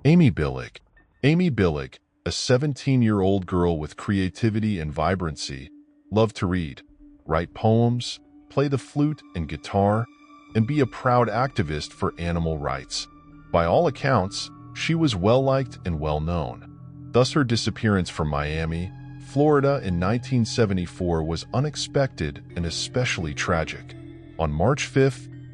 Amy Billig. Amy Billig, a 17-year-old girl with creativity and vibrancy, loved to read, write poems, play the flute and guitar, and be a proud activist for animal rights. By all accounts, she was well-liked and well-known. Thus, her disappearance from Miami, Florida in 1974 was unexpected and especially tragic. On March 5,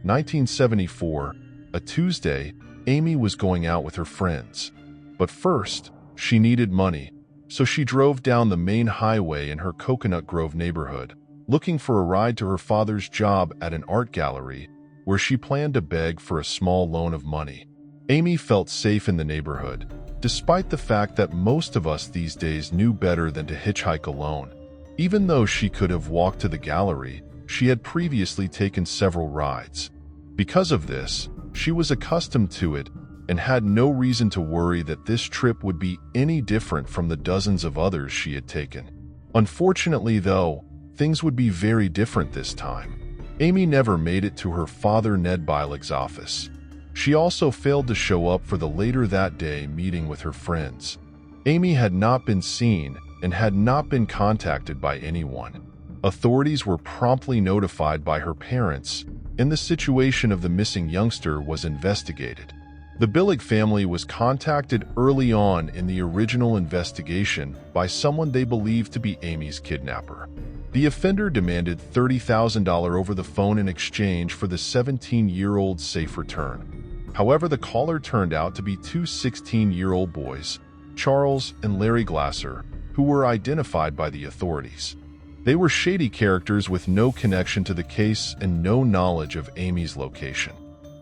1974, a Tuesday, Amy was going out with her friends. But first, she needed money, so she drove down the main highway in her Coconut Grove neighborhood, looking for a ride to her father's job at an art gallery, where she planned to beg for a small loan of money. Amy felt safe in the neighborhood, despite the fact that most of us these days knew better than to hitchhike alone. Even though she could have walked to the gallery, she had previously taken several rides. Because of this, she was accustomed to it and had no reason to worry that this trip would be any different from the dozens of others she had taken. Unfortunately, though, things would be very different this time. Amy never made it to her father Ned Billig's office. She also failed to show up for the later that day meeting with her friends. Amy had not been seen and had not been contacted by anyone. Authorities were promptly notified by her parents, and the situation of the missing youngster was investigated. The Billig family was contacted early on in the original investigation by someone they believed to be Amy's kidnapper. The offender demanded $30,000 over the phone in exchange for the 17-year-old's safe return. However, the caller turned out to be two 16-year-old boys, Charles and Larry Glasser, who were identified by the authorities. They were shady characters with no connection to the case and no knowledge of Amy's location.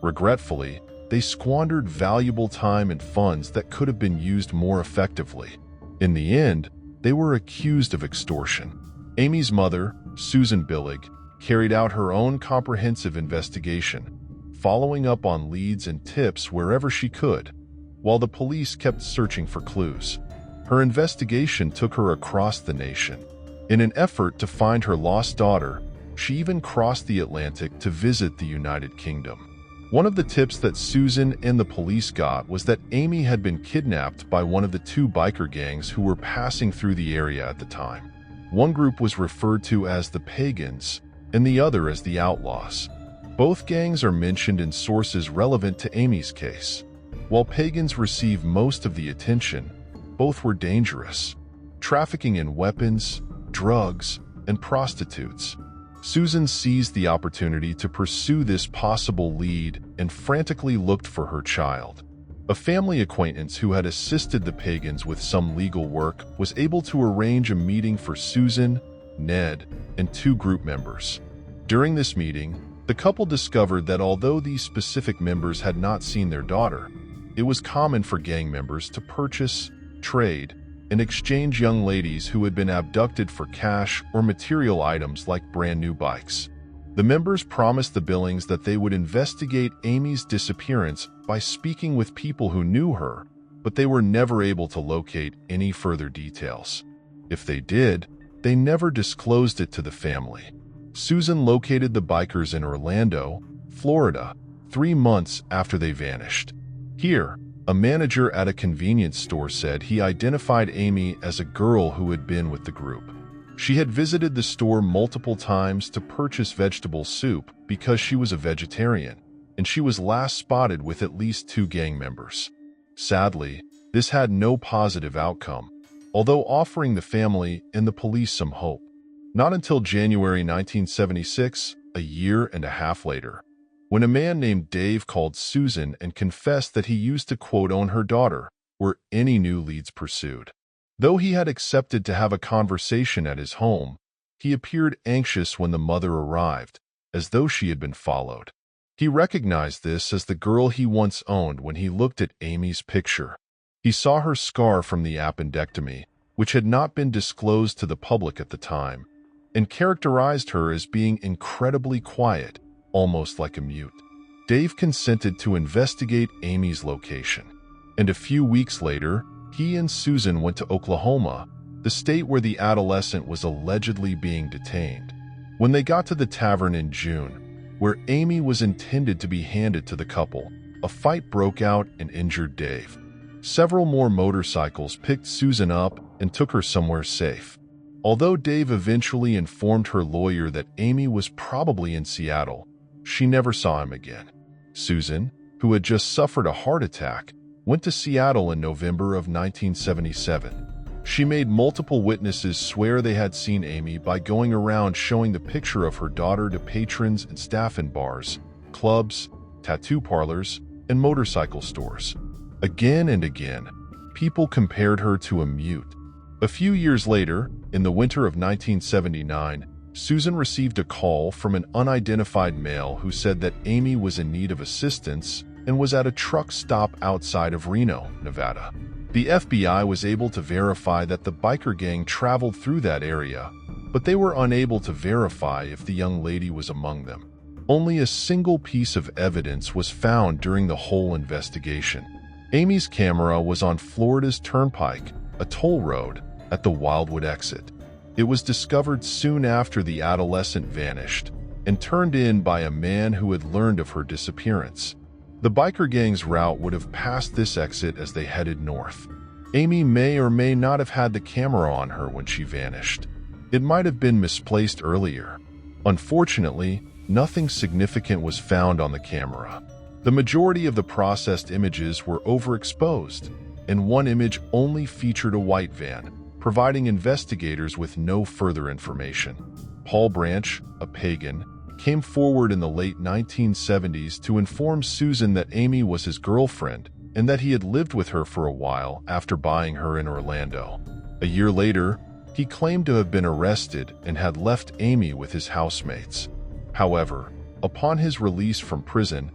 Regretfully, they squandered valuable time and funds that could have been used more effectively. In the end, they were accused of extortion. Amy's mother, Susan Billig, carried out her own comprehensive investigation, following up on leads and tips wherever she could, while the police kept searching for clues. Her investigation took her across the nation. In an effort to find her lost daughter, she even crossed the Atlantic to visit the United Kingdom. One of the tips that Susan and the police got was that Amy had been kidnapped by one of the two biker gangs who were passing through the area at the time. One group was referred to as the Pagans, and the other as the Outlaws. Both gangs are mentioned in sources relevant to Amy's case. While Pagans received most of the attention, both were dangerous, trafficking in weapons, drugs, and prostitutes. Susan seized the opportunity to pursue this possible lead and frantically looked for her child. A family acquaintance who had assisted the Pagans with some legal work was able to arrange a meeting for Susan, Ned, and two group members. During this meeting, the couple discovered that although these specific members had not seen their daughter, it was common for gang members to purchase, trade, and exchange young ladies who had been abducted for cash or material items like brand new bikes. The members promised the Billings that they would investigate Amy's disappearance by speaking with people who knew her, but they were never able to locate any further details. If they did, they never disclosed it to the family. Susan located the bikers in Orlando, Florida, 3 months after they vanished. Here, a manager at a convenience store said he identified Amy as a girl who had been with the group. She had visited the store multiple times to purchase vegetable soup because she was a vegetarian, and she was last spotted with at least 2 gang members. Sadly, this had no positive outcome, although offering the family and the police some hope. Not until January 1976, a year and a half later, when a man named Dave called Susan and confessed that he used to, quote, own her daughter, were any new leads pursued. Though he had accepted to have a conversation at his home, he appeared anxious when the mother arrived, as though she had been followed. He recognized this as the girl he once owned when he looked at Amy's picture. He saw her scar from the appendectomy, which had not been disclosed to the public at the time, and characterized her as being incredibly quiet, almost like a mute. Dave consented to investigate Amy's location, and a few weeks later, he and Susan went to Oklahoma, the state where the adolescent was allegedly being detained. When they got to the tavern in June, where Amy was intended to be handed to the couple, a fight broke out and injured Dave. Several more motorcycles picked Susan up and took her somewhere safe. Although Dave eventually informed her lawyer that Amy was probably in Seattle, she never saw him again. Susan, who had just suffered a heart attack, went to Seattle in November of 1977. She made multiple witnesses swear they had seen Amy by going around showing the picture of her daughter to patrons and staff in bars, clubs, tattoo parlors, and motorcycle stores. Again and again, people compared her to a mute. A few years later, in the winter of 1979, Susan received a call from an unidentified male who said that Amy was in need of assistance and was at a truck stop outside of Reno, Nevada. The FBI was able to verify that the biker gang traveled through that area, but they were unable to verify if the young lady was among them. Only a single piece of evidence was found during the whole investigation. Amy's camera was on Florida's Turnpike, a toll road, at the Wildwood exit. It was discovered soon after the adolescent vanished and turned in by a man who had learned of her disappearance. The biker gang's route would have passed this exit as they headed north. Amy may or may not have had the camera on her when she vanished. It might have been misplaced earlier. Unfortunately, nothing significant was found on the camera. The majority of the processed images were overexposed, and one image only featured a white van, providing investigators with no further information. Paul Branch, a pagan, came forward in the late 1970s to inform Susan that Amy was his girlfriend and that he had lived with her for a while after buying her in Orlando. A year later, he claimed to have been arrested and had left Amy with his housemates. However, upon his release from prison,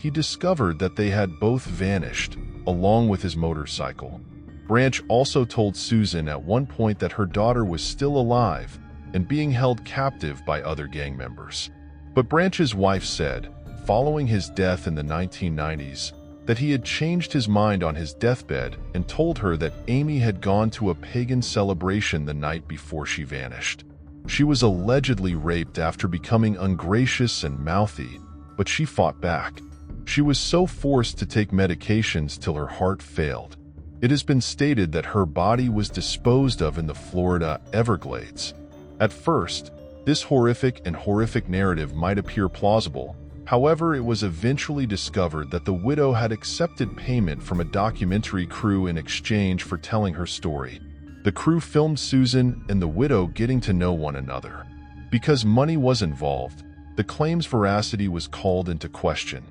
he discovered that they had both vanished, along with his motorcycle. Branch also told Susan at one point that her daughter was still alive and being held captive by other gang members. But Branch's wife said, following his death in the 1990s, that he had changed his mind on his deathbed and told her that Amy had gone to a pagan celebration the night before she vanished. She was allegedly raped after becoming ungracious and mouthy, but she fought back. She was so forced to take medications till her heart failed. It has been stated that her body was disposed of in the Florida Everglades. At first, this horrific narrative might appear plausible. However, it was eventually discovered that the widow had accepted payment from a documentary crew in exchange for telling her story. The crew filmed Susan and the widow getting to know one another. Because money was involved, the claim's veracity was called into question.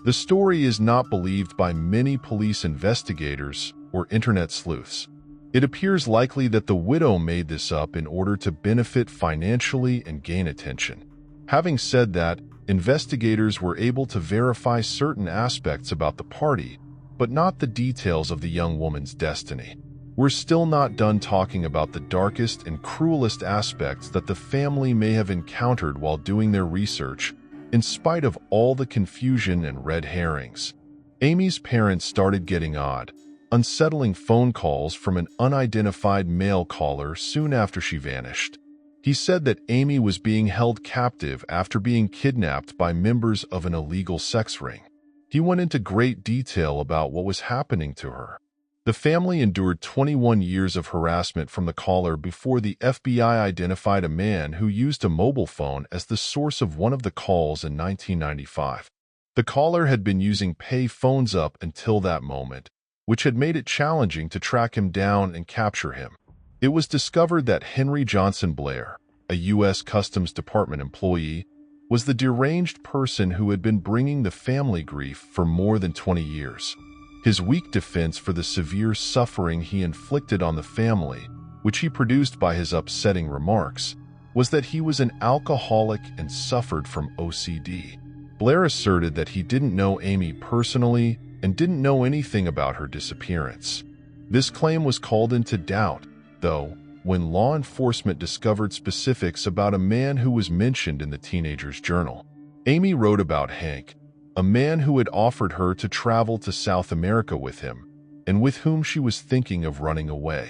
The story is not believed by many police investigators or internet sleuths. It appears likely that the widow made this up in order to benefit financially and gain attention. Having said that, investigators were able to verify certain aspects about the party, but not the details of the young woman's destiny. We're still not done talking about the darkest and cruelest aspects that the family may have encountered while doing their research, in spite of all the confusion and red herrings. Amy's parents started getting odd, unsettling phone calls from an unidentified male caller soon after she vanished. He said that Amy was being held captive after being kidnapped by members of an illegal sex ring. He went into great detail about what was happening to her. The family endured 21 years of harassment from the caller before the FBI identified a man who used a mobile phone as the source of one of the calls in 1995. The caller had been using pay phones up until that moment, which had made it challenging to track him down and capture him. It was discovered that Henry Johnson Blair, a U.S. Customs Department employee, was the deranged person who had been bringing the family grief for more than 20 years. His weak defense for the severe suffering he inflicted on the family, which he produced by his upsetting remarks, was that he was an alcoholic and suffered from OCD. Blair asserted that he didn't know Amy personally and didn't know anything about her disappearance. This claim was called into doubt, though, when law enforcement discovered specifics about a man who was mentioned in the teenager's journal. Amy wrote about Hank, a man who had offered her to travel to South America with him, and with whom she was thinking of running away.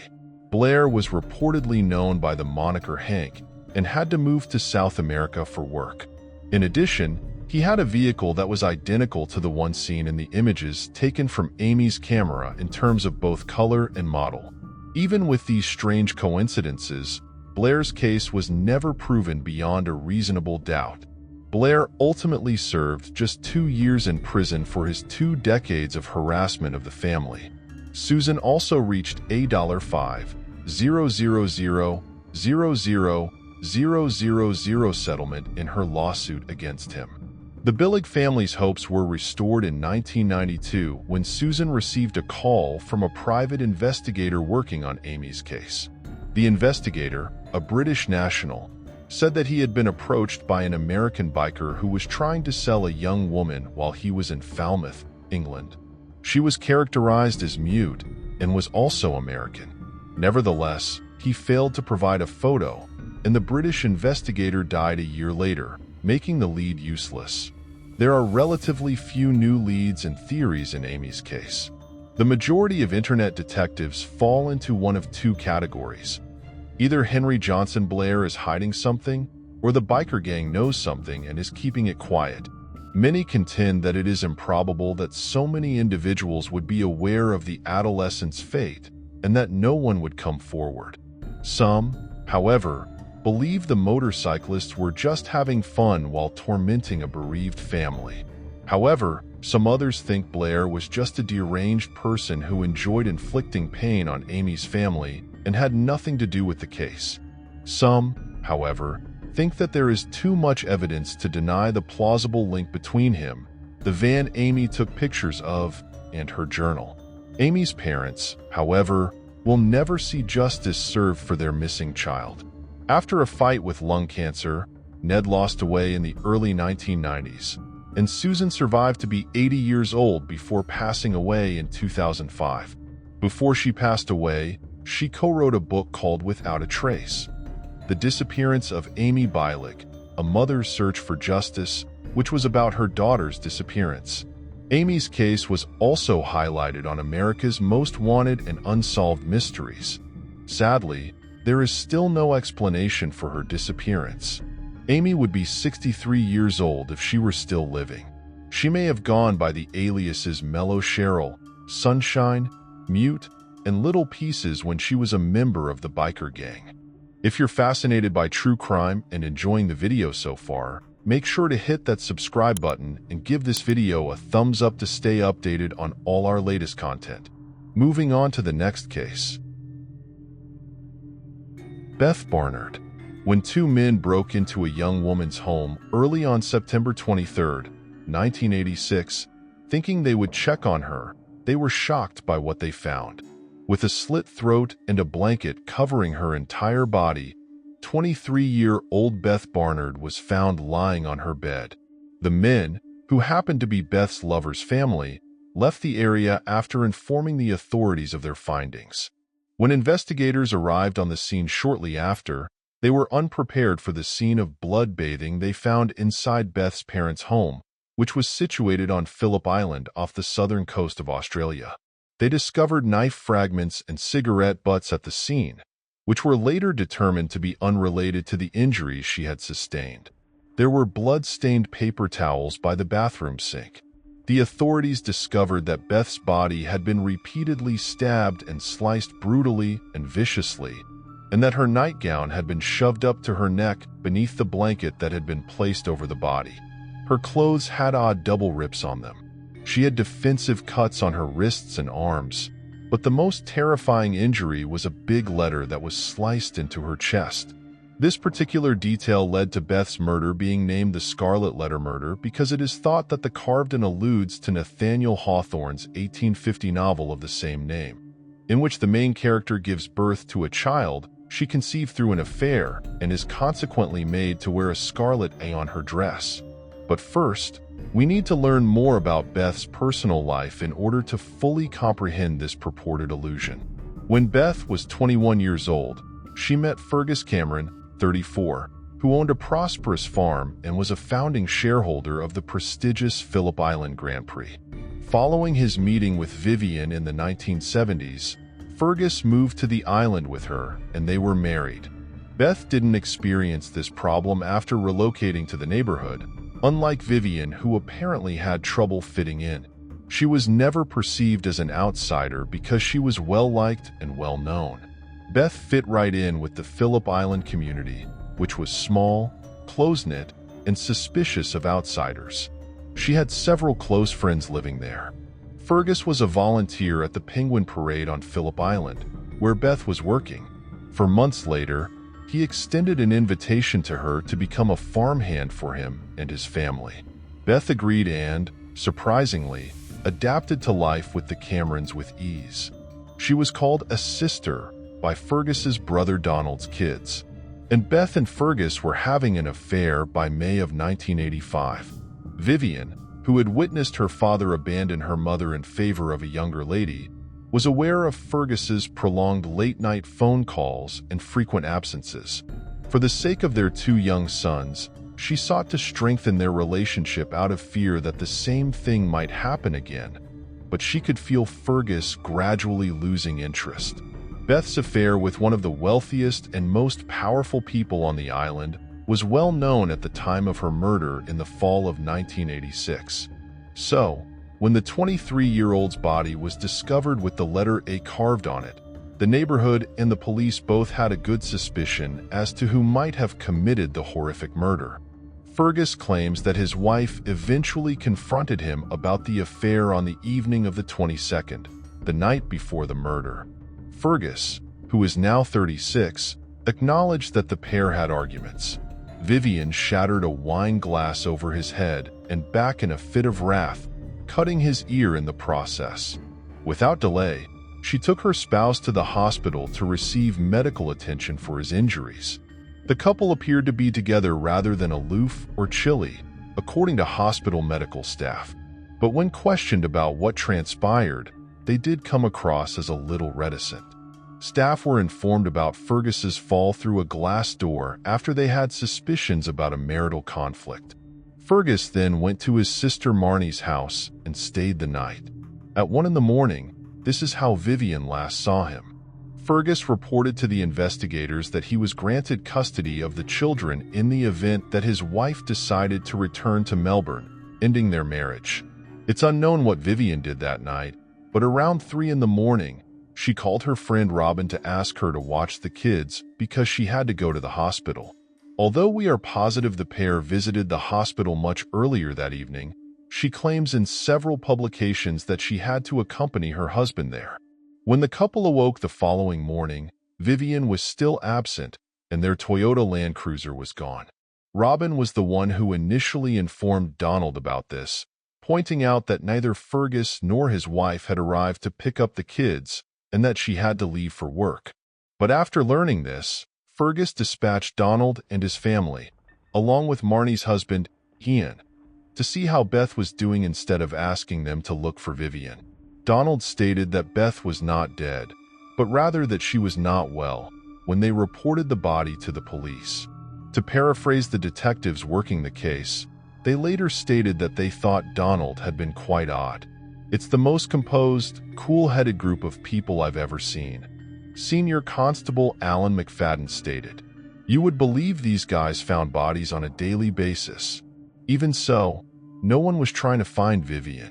Blair was reportedly known by the moniker Hank and had to move to South America for work. In addition, He had a vehicle that was identical to the one seen in the images taken from Amy's camera in terms of both color and model. Even with these strange coincidences, Blair's case was never proven beyond a reasonable doubt. Blair ultimately served just 2 years in prison for his 2 decades of harassment of the family. Susan also reached a $5,000,000,000 settlement in her lawsuit against him. The Billig family's hopes were restored in 1992 when Susan received a call from a private investigator working on Amy's case. The investigator, a British national, said that he had been approached by an American biker who was trying to sell a young woman while he was in Falmouth, England. She was characterized as mute and was also American. Nevertheless, he failed to provide a photo, and the British investigator died a year later, making the lead useless. There are relatively few new leads and theories in Amy's case. The majority of internet detectives fall into one of 2 categories. Either Henry Johnson Blair is hiding something, or the biker gang knows something and is keeping it quiet. Many contend that it is improbable that so many individuals would be aware of the adolescent's fate and that no one would come forward. Some, however, believe the motorcyclists were just having fun while tormenting a bereaved family. However, some others think Blair was just a deranged person who enjoyed inflicting pain on Amy's family and had nothing to do with the case. Some, however, think that there is too much evidence to deny the plausible link between him, the van Amy took pictures of, and her journal. Amy's parents, however, will never see justice served for their missing child. After a fight with lung cancer, Ned lost away in the early 1990s, and Susan survived to be 80 years old before passing away in 2005. Before she passed away, she co-wrote a book called Without a Trace: The Disappearance of Amy Billig, A Mother's Search for Justice, which was about her daughter's disappearance. Amy's case was also highlighted on America's Most Wanted and Unsolved Mysteries. Sadly, there is still no explanation for her disappearance. Amy would be 63 years old if she were still living. She may have gone by the aliases Mellow Cheryl, Sunshine, Mute, and Little Pieces when she was a member of the biker gang. If you're fascinated by true crime and enjoying the video so far, make sure to hit that subscribe button and give this video a thumbs up to stay updated on all our latest content. Moving on to the next case. Beth Barnard. When 2 men broke into a young woman's home early on September 23, 1986, thinking they would check on her, they were shocked by what they found. With a slit throat and a blanket covering her entire body, 23-year-old Beth Barnard was found lying on her bed. The men, who happened to be Beth's lover's family, left the area after informing the authorities of their findings. When investigators arrived on the scene shortly after, they were unprepared for the scene of blood bathing they found inside Beth's parents' home, which was situated on Phillip Island off the southern coast of Australia. They discovered knife fragments and cigarette butts at the scene, which were later determined to be unrelated to the injuries she had sustained. There were blood-stained paper towels by the bathroom sink. The authorities discovered that Beth's body had been repeatedly stabbed and sliced brutally and viciously, and that her nightgown had been shoved up to her neck beneath the blanket that had been placed over the body. Her clothes had odd double rips on them. She had defensive cuts on her wrists and arms, but the most terrifying injury was a big letter that was sliced into her chest. This particular detail led to Beth's murder being named the Scarlet Letter Murder because it is thought that the carved-in alludes to Nathaniel Hawthorne's 1850 novel of the same name, in which the main character gives birth to a child she conceived through an affair and is consequently made to wear a scarlet A on her dress. But first, we need to learn more about Beth's personal life in order to fully comprehend this purported allusion. When Beth was 21 years old, she met Fergus Cameron, 34, who owned a prosperous farm and was a founding shareholder of the prestigious Phillip Island Grand Prix. Following his meeting with Vivian in the 1970s, Fergus moved to the island with her, and they were married. Beth didn't experience this problem after relocating to the neighborhood, Unlike Vivian, who apparently had trouble fitting in, she was never perceived as an outsider because she was well-liked and well-known. Beth fit right in with the Phillip Island community, which was small, close-knit, and suspicious of outsiders. She had several close friends living there. Fergus was a volunteer at the Penguin Parade on Phillip Island, where Beth was working. For months later, he extended an invitation to her to become a farmhand for him and his family. Beth agreed and, surprisingly, adapted to life with the Camerons with ease. She was called a sister by Fergus's brother Donald's kids, and Beth and Fergus were having an affair by May of 1985. Vivian, who had witnessed her father abandon her mother in favor of a younger lady, was aware of Fergus's prolonged late-night phone calls and frequent absences. For the sake of their two young sons, she sought to strengthen their relationship out of fear that the same thing might happen again, but she could feel Fergus gradually losing interest. Beth's affair with one of the wealthiest and most powerful people on the island was well known at the time of her murder in the fall of 1986. So, when the 23-year-old's body was discovered with the letter A carved on it, the neighborhood and the police both had a good suspicion as to who might have committed the horrific murder. Fergus claims that his wife eventually confronted him about the affair on the evening of the 22nd, the night before the murder. Fergus, who is now 36, acknowledged that the pair had arguments. Vivian shattered a wine glass over his head and back in a fit of wrath, cutting his ear in the process. Without delay, she took her spouse to the hospital to receive medical attention for his injuries. The couple appeared to be together rather than aloof or chilly, according to hospital medical staff. But when questioned about what transpired, they did come across as a little reticent. Staff were informed about Fergus's fall through a glass door after they had suspicions about a marital conflict. Fergus then went to his sister Marnie's house and stayed the night. At 1 a.m, this is how Vivian last saw him. Fergus reported to the investigators that he was granted custody of the children in the event that his wife decided to return to Melbourne, ending their marriage. It's unknown what Vivian did that night, but around 3 a.m, she called her friend Robin to ask her to watch the kids because she had to go to the hospital. Although we are positive the pair visited the hospital much earlier that evening, she claims in several publications that she had to accompany her husband there. When the couple awoke the following morning, Vivian was still absent and their Toyota Land Cruiser was gone. Robin was the one who initially informed Donald about this, pointing out that neither Fergus nor his wife had arrived to pick up the kids and that she had to leave for work. But after learning this, Fergus dispatched Donald and his family, along with Marnie's husband, Ian, to see how Beth was doing instead of asking them to look for Vivian. Donald stated that Beth was not dead, but rather that she was not well, when they reported the body to the police. To paraphrase the detectives working the case, they later stated that they thought Donald had been quite odd. It's the most composed, cool-headed group of people I've ever seen. Senior Constable Alan McFadden stated, "You would believe these guys found bodies on a daily basis. Even so, no one was trying to find Vivian."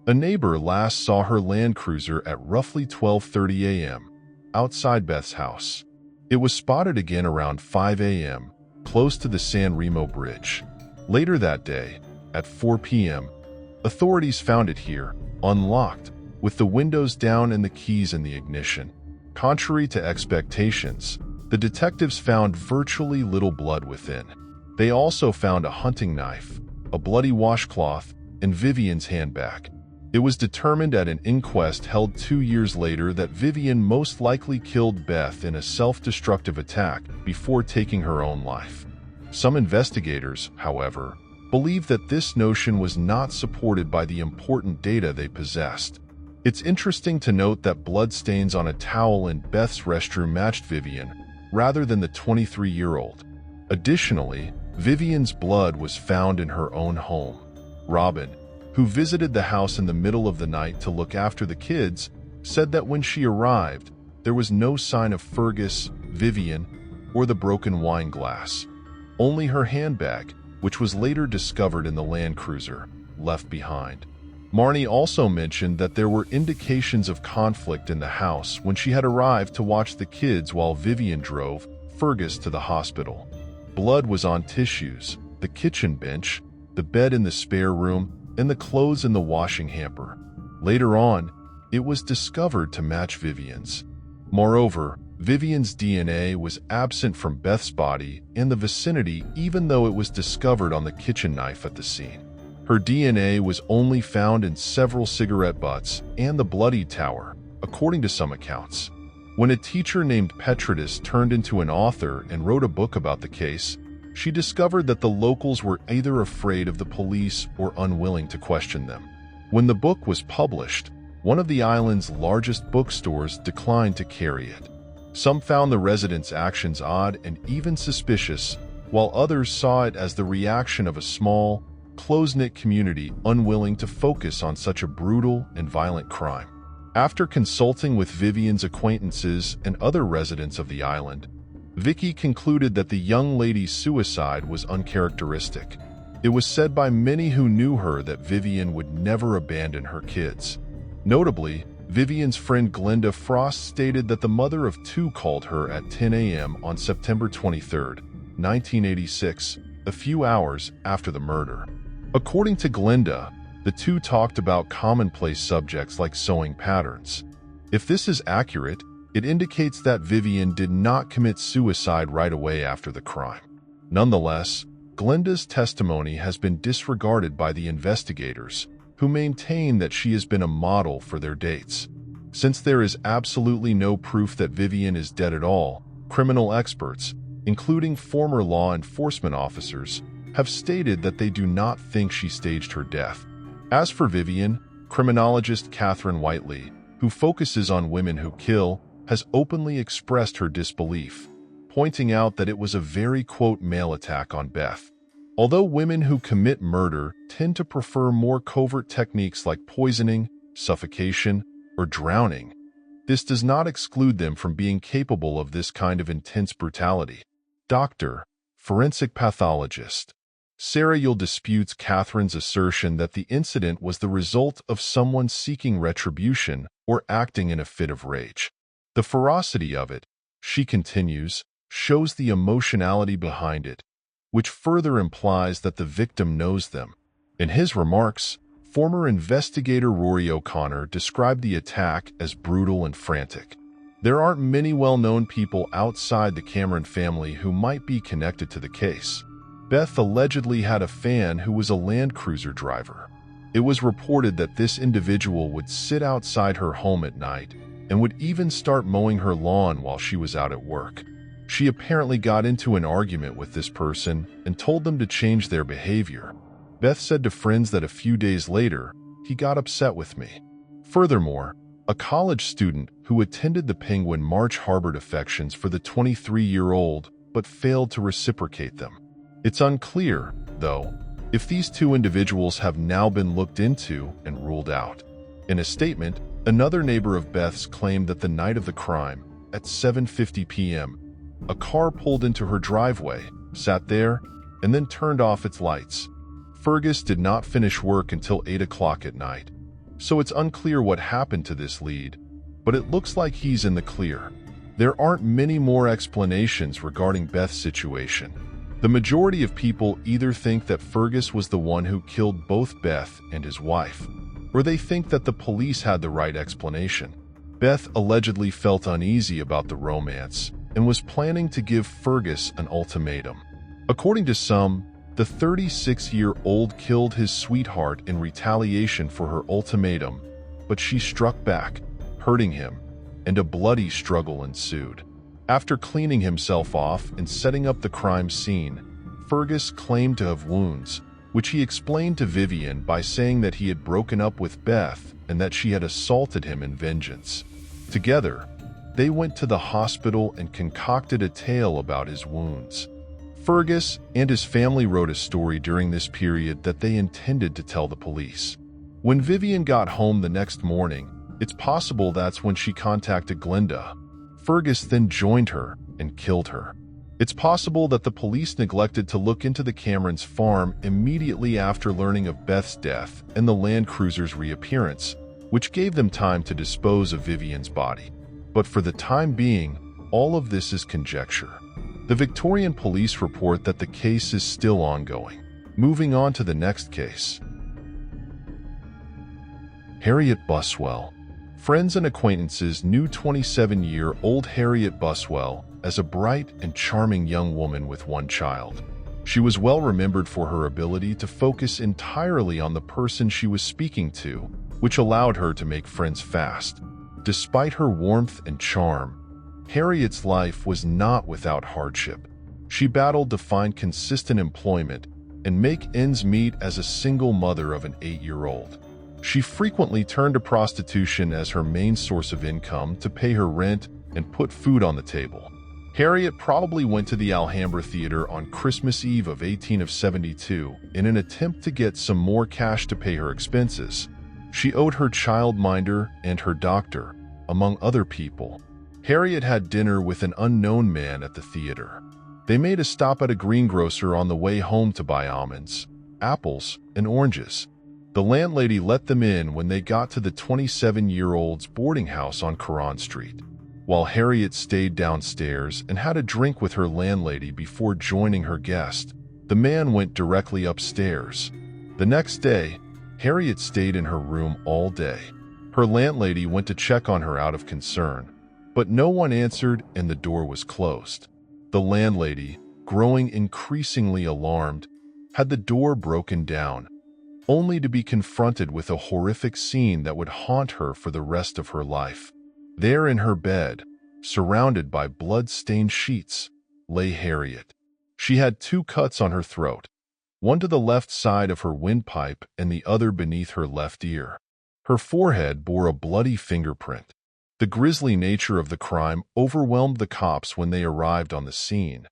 A neighbor last saw her Land Cruiser at roughly 12:30 a.m. outside Beth's house. It was spotted again around 5 a.m., close to the San Remo Bridge. Later that day, at 4 p.m., authorities found it here, unlocked, with the windows down and the keys in the ignition. Contrary to expectations, the detectives found virtually little blood within. They also found a hunting knife, a bloody washcloth, and Vivian's handbag. It was determined at an inquest held 2 years later that Vivian most likely killed Beth in a self-destructive attack before taking her own life. Some investigators, however, believe that this notion was not supported by the important data they possessed. It's interesting to note that bloodstains on a towel in Beth's restroom matched Vivian, rather than the 23-year-old. Additionally, Vivian's blood was found in her own home. Robin, who visited the house in the middle of the night to look after the kids, said that when she arrived, there was no sign of Fergus, Vivian, or the broken wine glass. Only her handbag, which was later discovered in the Land Cruiser left behind. Marnie also mentioned that there were indications of conflict in the house when she had arrived to watch the kids while Vivian drove Fergus to the hospital. Blood was on tissues, the kitchen bench, the bed in the spare room, and the clothes in the washing hamper. Later on, it was discovered to match Vivian's. Moreover, Vivian's DNA was absent from Beth's body in the vicinity, even though it was discovered on the kitchen knife at the scene. Her DNA was only found in several cigarette butts and the bloody tower, according to some accounts. When a teacher named Petritus turned into an author and wrote a book about the case, she discovered that the locals were either afraid of the police or unwilling to question them. When the book was published, one of the island's largest bookstores declined to carry it. Some found the residents' actions odd and even suspicious, while others saw it as the reaction of a small, close-knit community unwilling to focus on such a brutal and violent crime. After consulting with Vivian's acquaintances and other residents of the island, Vicky concluded that the young lady's suicide was uncharacteristic. It was said by many who knew her that Vivian would never abandon her kids. Notably, Vivian's friend Glenda Frost stated that the mother of two called her at 10 a.m. on September 23, 1986, a few hours after the murder. According to Glenda, the two talked about commonplace subjects like sewing patterns. If this is accurate, it indicates that Vivian did not commit suicide right away after the crime. Nonetheless, Glenda's testimony has been disregarded by the investigators, who maintain that she has been a model for their dates. Since there is absolutely no proof that Vivian is dead at all, criminal experts, including former law enforcement officers, have stated that they do not think she staged her death. As for Vivian, criminologist Catherine Whiteley, who focuses on women who kill, has openly expressed her disbelief, pointing out that it was a very, quote, male attack on Beth. Although women who commit murder tend to prefer more covert techniques like poisoning, suffocation, or drowning, this does not exclude them from being capable of this kind of intense brutality. Doctor, forensic pathologist Sarah Yule disputes Catherine's assertion that the incident was the result of someone seeking retribution or acting in a fit of rage. The ferocity of it, she continues, shows the emotionality behind it, which further implies that the victim knows them. In his remarks, former investigator Rory O'Connor described the attack as brutal and frantic. There aren't many well-known people outside the Cameron family who might be connected to the case. Beth allegedly had a fan who was a Land Cruiser driver. It was reported that this individual would sit outside her home at night and would even start mowing her lawn while she was out at work. She apparently got into an argument with this person and told them to change their behavior. Beth said to friends that a few days later, he got upset with me. Furthermore, a college student who attended the Penguin March harbored affections for the 23-year-old but failed to reciprocate them. It's unclear, though, if these two individuals have now been looked into and ruled out. In a statement, another neighbor of Beth's claimed that the night of the crime, at 7:50 p.m., a car pulled into her driveway, sat there, and then turned off its lights. Fergus did not finish work until 8 o'clock at night, so it's unclear what happened to this lead, but it looks like he's in the clear. There aren't many more explanations regarding Beth's situation. The majority of people either think that Fergus was the one who killed both Beth and his wife, or they think that the police had the right explanation. Beth allegedly felt uneasy about the romance and was planning to give Fergus an ultimatum. According to some, the 36-year-old killed his sweetheart in retaliation for her ultimatum, but she struck back, hurting him, and a bloody struggle ensued. After cleaning himself off and setting up the crime scene, Fergus claimed to have wounds, which he explained to Vivian by saying that he had broken up with Beth and that she had assaulted him in vengeance. Together, they went to the hospital and concocted a tale about his wounds. Fergus and his family wrote a story during this period that they intended to tell the police. When Vivian got home the next morning, it's possible that's when she contacted Glenda. Fergus then joined her and killed her. It's possible that the police neglected to look into the Camerons' farm immediately after learning of Beth's death and the Land Cruiser's reappearance, which gave them time to dispose of Vivian's body. But for the time being, all of this is conjecture. The Victorian police report that the case is still ongoing. Moving on to the next case. Harriet Buswell. Friends and acquaintances knew 27-year-old Harriet Buswell as a bright and charming young woman with one child. She was well remembered for her ability to focus entirely on the person she was speaking to, which allowed her to make friends fast. Despite her warmth and charm, Harriet's life was not without hardship. She battled to find consistent employment and make ends meet as a single mother of an 8-year-old. She frequently turned to prostitution as her main source of income to pay her rent and put food on the table. Harriet probably went to the Alhambra Theater on Christmas Eve of 1872 in an attempt to get some more cash to pay her expenses. She owed her childminder and her doctor, among other people. Harriet had dinner with an unknown man at the theater. They made a stop at a greengrocer on the way home to buy almonds, apples, and oranges. The landlady let them in when they got to the 27-year-old's boarding house on Coron Street, while Harriet stayed downstairs and had a drink with her landlady before joining her guest. The man went directly upstairs. The next day, Harriet stayed in her room all day. Her landlady went to check on her out of concern, but no one answered and the door was closed. The landlady, growing increasingly alarmed, had the door broken down, only to be confronted with a horrific scene that would haunt her for the rest of her life. There in her bed, surrounded by blood-stained sheets, lay Harriet. She had 2 cuts on her throat, one to the left side of her windpipe and the other beneath her left ear. Her forehead bore a bloody fingerprint. The grisly nature of the crime overwhelmed the cops when they arrived on the scene,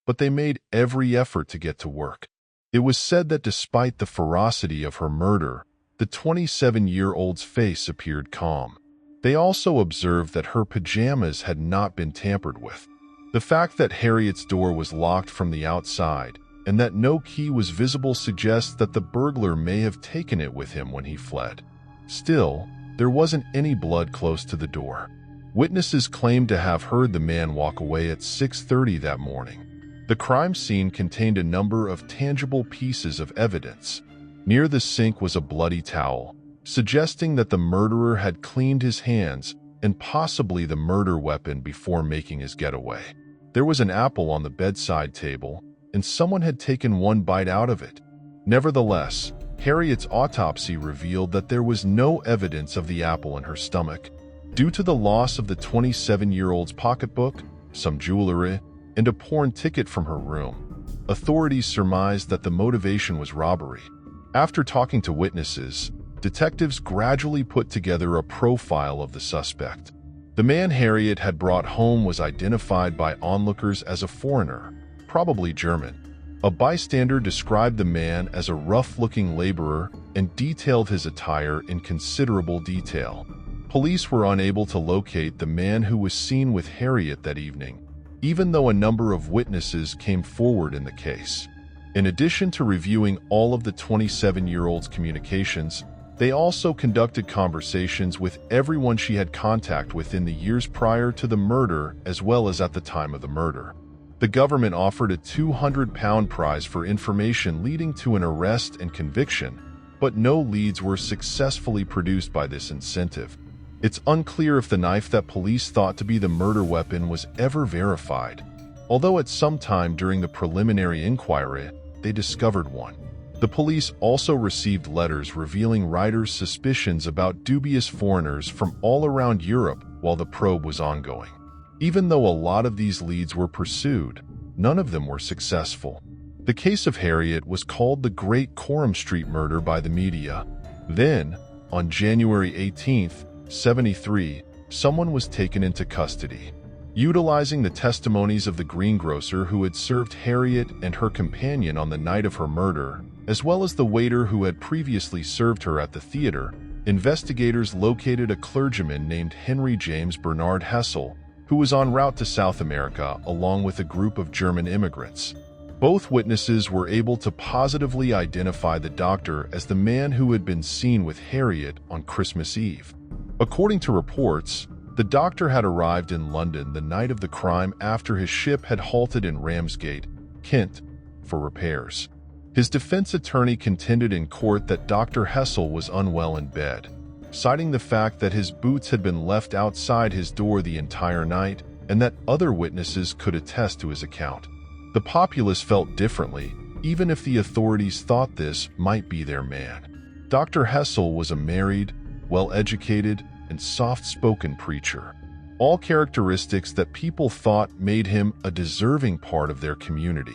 but they made every effort to get to work. It was said that despite the ferocity of her murder, the 27-year-old's face appeared calm. They also observed that her pajamas had not been tampered with. The fact that Harriet's door was locked from the outside and that no key was visible suggests that the burglar may have taken it with him when he fled. Still, there wasn't any blood close to the door. Witnesses claimed to have heard the man walk away at 6:30 that morning. The crime scene contained a number of tangible pieces of evidence. Near the sink was a bloody towel, suggesting that the murderer had cleaned his hands and possibly the murder weapon before making his getaway. There was an apple on the bedside table, and someone had taken one bite out of it. Nevertheless, Harriet's autopsy revealed that there was no evidence of the apple in her stomach. Due to the loss of the 27-year-old's pocketbook, some jewelry, and a porn ticket from her room, authorities surmised that the motivation was robbery. After talking to witnesses, detectives gradually put together a profile of the suspect. The man Harriet had brought home was identified by onlookers as a foreigner, probably German. A bystander described the man as a rough-looking laborer and detailed his attire in considerable detail. Police were unable to locate the man who was seen with Harriet that evening, even though a number of witnesses came forward in the case. In addition to reviewing all of the 27-year-old's communications, they also conducted conversations with everyone she had contact with in the years prior to the murder as well as at the time of the murder. The government offered a £200 prize for information leading to an arrest and conviction, but no leads were successfully produced by this incentive. It's unclear if the knife that police thought to be the murder weapon was ever verified, although at some time during the preliminary inquiry, they discovered one. The police also received letters revealing writers' suspicions about dubious foreigners from all around Europe while the probe was ongoing. Even though a lot of these leads were pursued, none of them were successful. The case of Harriet was called the Great Coram Street Murder by the media. Then, on January 18, 1973, someone was taken into custody. Utilizing the testimonies of the greengrocer who had served Harriet and her companion on the night of her murder, as well as the waiter who had previously served her at the theater, investigators located a clergyman named Henry James Bernard Hessel, who was en route to South America along with a group of German immigrants. Both witnesses were able to positively identify the doctor as the man who had been seen with Harriet on Christmas Eve. According to reports, the doctor had arrived in London the night of the crime after his ship had halted in Ramsgate, Kent, for repairs. His defense attorney contended in court that Dr. Hessel was unwell in bed, citing the fact that his boots had been left outside his door the entire night and that other witnesses could attest to his account. The populace felt differently, even if the authorities thought this might be their man. Dr. Hessel was a married, well-educated, and soft-spoken preacher, all characteristics that people thought made him a deserving part of their community.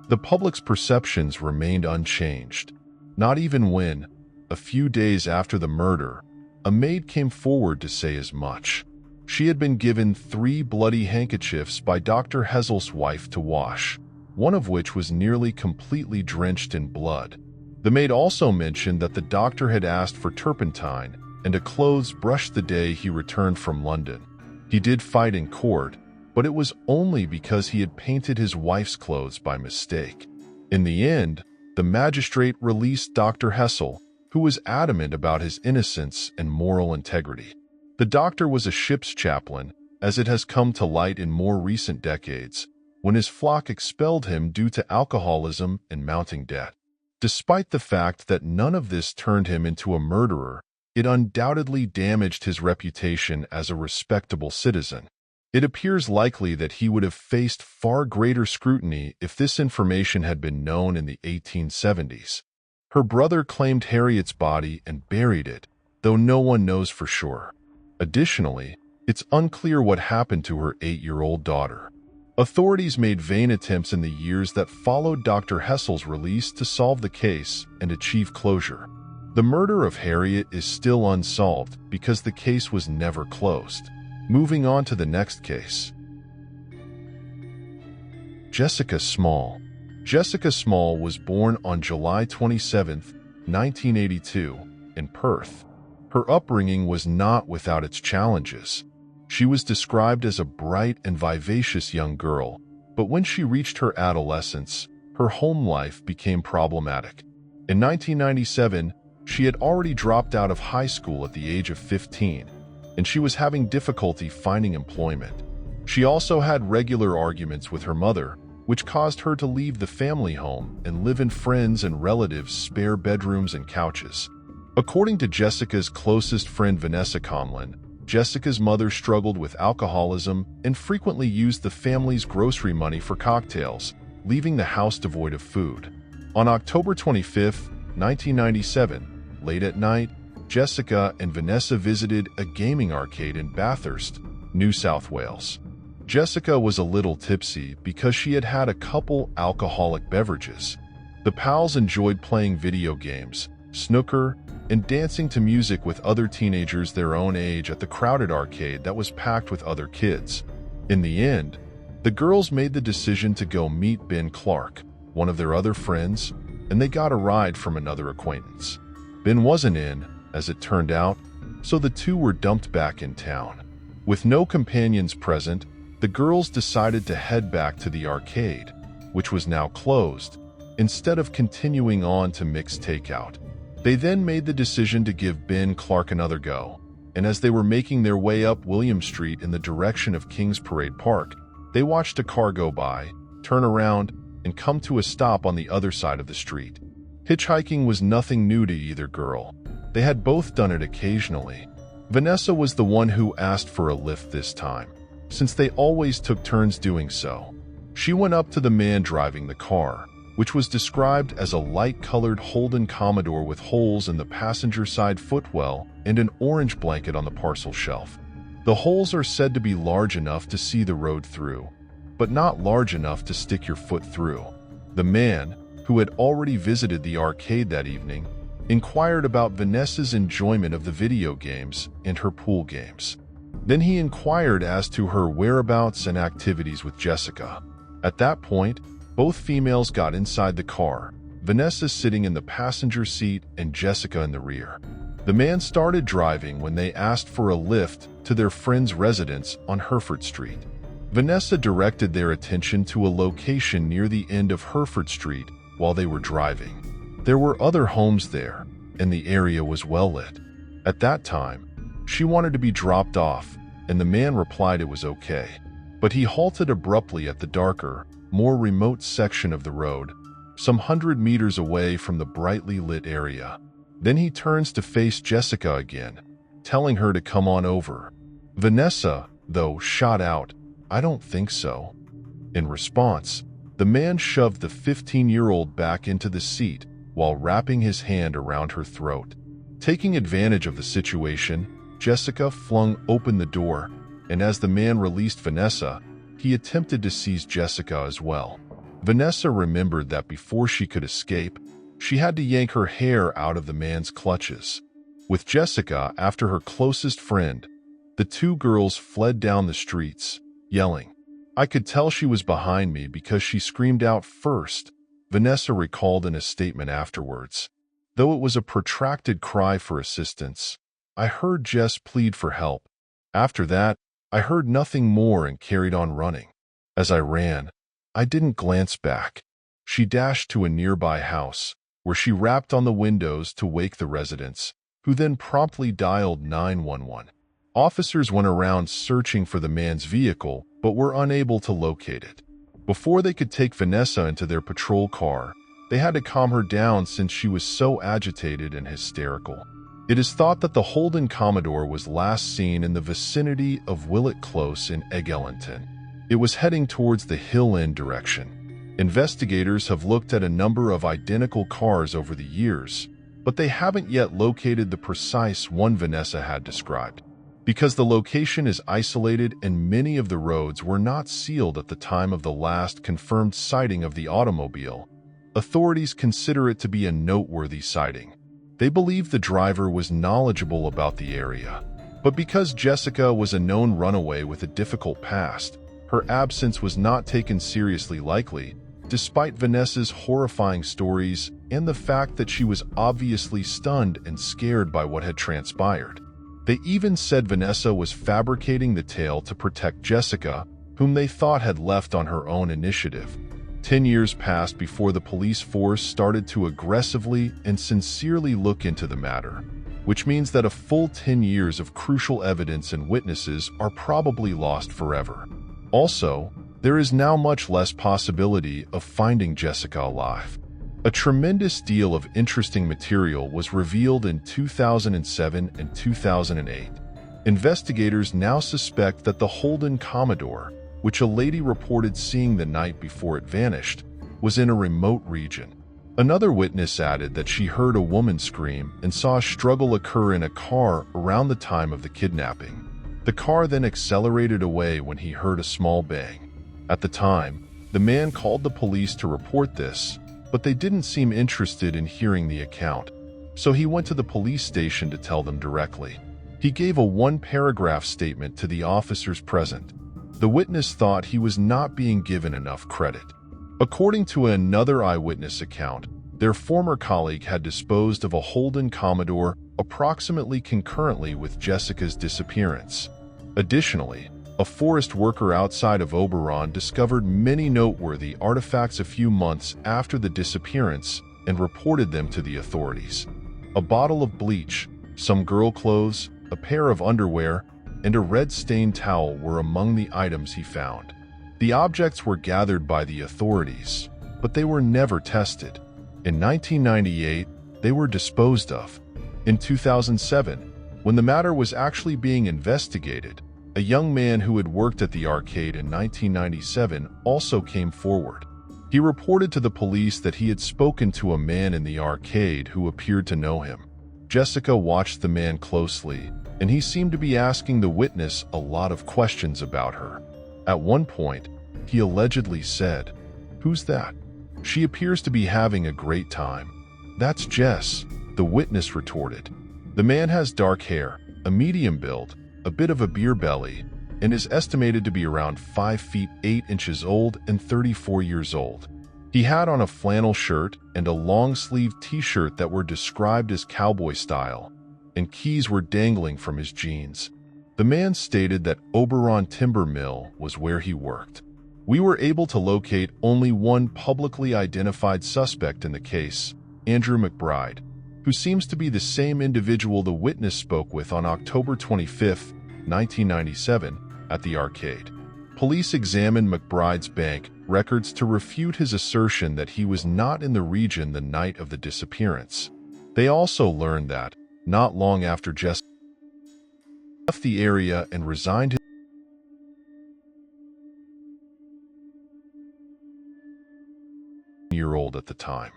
The public's perceptions remained unchanged, not even when, a few days after the murder, a maid came forward to say as much. She had been given 3 bloody handkerchiefs by Dr. Hessel's wife to wash, one of which was nearly completely drenched in blood. The maid also mentioned that the doctor had asked for turpentine and a clothes brush the day he returned from London. He did fight in court, but it was only because he had painted his wife's clothes by mistake. In the end, the magistrate released Dr. Hessel, who was adamant about his innocence and moral integrity. The doctor was a ship's chaplain, as it has come to light in more recent decades, when his flock expelled him due to alcoholism and mounting debt. Despite the fact that none of this turned him into a murderer, it undoubtedly damaged his reputation as a respectable citizen. It appears likely that he would have faced far greater scrutiny if this information had been known in the 1870s. Her brother claimed Harriet's body and buried it, though no one knows for sure. Additionally, it's unclear what happened to her 8-year-old daughter. Authorities made vain attempts in the years that followed Dr. Hessel's release to solve the case and achieve closure. The murder of Harriet is still unsolved because the case was never closed. Moving on to the next case. Jessica Small. Jessica Small was born on July 27, 1982, in Perth. Her upbringing was not without its challenges. She was described as a bright and vivacious young girl, but when she reached her adolescence, her home life became problematic. In 1997, she had already dropped out of high school at the age of 15, and she was having difficulty finding employment. She also had regular arguments with her mother, which caused her to leave the family home and live in friends' and relatives' spare bedrooms and couches. According to Jessica's closest friend Vanessa Conlon, Jessica's mother struggled with alcoholism and frequently used the family's grocery money for cocktails, leaving the house devoid of food. On October 25, 1997, late at night, Jessica and Vanessa visited a gaming arcade in Bathurst, New South Wales. Jessica was a little tipsy because she had had a couple alcoholic beverages. The pals enjoyed playing video games, snooker, and dancing to music with other teenagers their own age at the crowded arcade that was packed with other kids. In the end, the girls made the decision to go meet Ben Clark, one of their other friends, and they got a ride from another acquaintance. Ben wasn't in, as it turned out, so the two were dumped back in town. With no companions present, the girls decided to head back to the arcade, which was now closed, instead of continuing on to mixed takeout. They then made the decision to give Ben Clark another go, and as they were making their way up William Street in the direction of Kings Parade Park, they watched a car go by, turn around, and come to a stop on the other side of the street. Hitchhiking was nothing new to either girl. They had both done it occasionally. Vanessa was the one who asked for a lift this time, since they always took turns doing so. She went up to the man driving the car, which was described as a light-colored Holden Commodore with holes in the passenger side footwell and an orange blanket on the parcel shelf. The holes are said to be large enough to see the road through, but not large enough to stick your foot through. The man, who had already visited the arcade that evening, inquired about Vanessa's enjoyment of the video games and her pool games. Then he inquired as to her whereabouts and activities with Jessica. At that point, both females got inside the car, Vanessa sitting in the passenger seat and Jessica in the rear. The man started driving when they asked for a lift to their friend's residence on Hereford Street. Vanessa directed their attention to a location near the end of Hereford Street while they were driving. There were other homes there, and the area was well lit. At that time, she wanted to be dropped off, and the man replied it was okay. But he halted abruptly at the darker, more remote section of the road, some 100 meters away from the brightly lit area. Then he turns to face Jessica again, telling her to come on over. Vanessa, though, shot out, "I don't think so." In response, the man shoved the 15-year-old back into the seat while wrapping his hand around her throat. Taking advantage of the situation, Jessica flung open the door, and as the man released Vanessa, he attempted to seize Jessica as well. Vanessa remembered that before she could escape, she had to yank her hair out of the man's clutches. With Jessica after her closest friend, the two girls fled down the streets, yelling. "I could tell she was behind me because she screamed out first," Vanessa recalled in a statement afterwards. Though it was a protracted cry for assistance, "I heard Jess plead for help. After that, I heard nothing more and carried on running. As I ran, I didn't glance back." She dashed to a nearby house, where she rapped on the windows to wake the residents, who then promptly dialed 911. Officers went around searching for the man's vehicle, but were unable to locate it. Before they could take Vanessa into their patrol car, they had to calm her down since she was so agitated and hysterical. It is thought that the Holden Commodore was last seen in the vicinity of Willett Close in Eglinton. It was heading towards the Hill End direction. Investigators have looked at a number of identical cars over the years, but they haven't yet located the precise one Vanessa had described. Because the location is isolated and many of the roads were not sealed at the time of the last confirmed sighting of the automobile, authorities consider it to be a noteworthy sighting. They believe the driver was knowledgeable about the area, but because Jessica was a known runaway with a difficult past, her absence was not taken seriously likely, despite Vanessa's horrifying stories and the fact that she was obviously stunned and scared by what had transpired. They even said Vanessa was fabricating the tale to protect Jessica, whom they thought had left on her own initiative. 10 years passed before the police force started to aggressively and sincerely look into the matter, which means that a full 10 years of crucial evidence and witnesses are probably lost forever. Also, there is now much less possibility of finding Jessica alive. A tremendous deal of interesting material was revealed in 2007 and 2008. Investigators now suspect that the Holden Commodore, which a lady reported seeing the night before it vanished, was in a remote region. Another witness added that she heard a woman scream and saw a struggle occur in a car around the time of the kidnapping. The car then accelerated away when he heard a small bang. At the time, the man called the police to report this, but they didn't seem interested in hearing the account, so he went to the police station to tell them directly. He gave a one-paragraph statement to the officers present. The witness thought he was not being given enough credit. According to another eyewitness account, their former colleague had disposed of a Holden Commodore approximately concurrently with Jessica's disappearance. Additionally, a forest worker outside of Oberon discovered many noteworthy artifacts a few months after the disappearance and reported them to the authorities. A bottle of bleach, some girl clothes, a pair of underwear, and a red-stained towel were among the items he found. The objects were gathered by the authorities, but they were never tested. In 1998, they were disposed of. In 2007, when the matter was actually being investigated, a young man who had worked at the arcade in 1997 also came forward. He reported to the police that he had spoken to a man in the arcade who appeared to know him. Jessica watched the man closely, and he seemed to be asking the witness a lot of questions about her. At one point, he allegedly said, "Who's that? She appears to be having a great time." "That's Jess," the witness retorted. The man has dark hair, a medium build, a bit of a beer belly, and is estimated to be around 5 feet 8 inches old and 34 years old. He had on a flannel shirt and a long-sleeved t-shirt that were described as cowboy style. and keys were dangling from his jeans. The man stated that Oberon Timber Mill was where he worked. We were able to locate only one publicly identified suspect in the case, Andrew McBride, who seems to be the same individual the witness spoke with on October 25, 1997, at the arcade. Police examined McBride's bank records to refute his assertion that he was not in the region the night of the disappearance. They also learned that, not long after Jessica left the area and resigned his year-old at the time.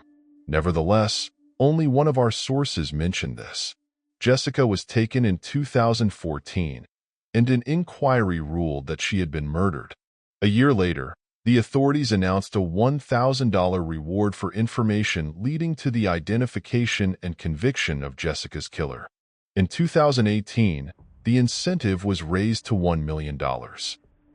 Nevertheless, only one of our sources mentioned this. Jessica was taken in 2014, and an inquiry ruled that she had been murdered. A year later, the authorities announced a $1,000 reward for information leading to the identification and conviction of Jessica's killer. In 2018, the incentive was raised to $1 million.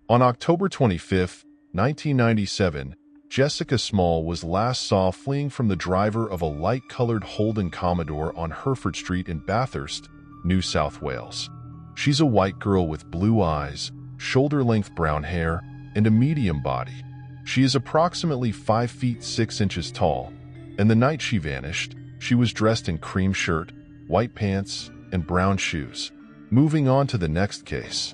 On October 25, 1997, Jessica Small was last saw fleeing from the driver of a light-colored Holden Commodore on Hereford Street in Bathurst, New South Wales. She's a white girl with blue eyes, shoulder-length brown hair, and a medium body. She is approximately 5 feet 6 inches tall, and the night she vanished, she was dressed in cream shirt, white pants, and brown shoes. Moving on to the next case.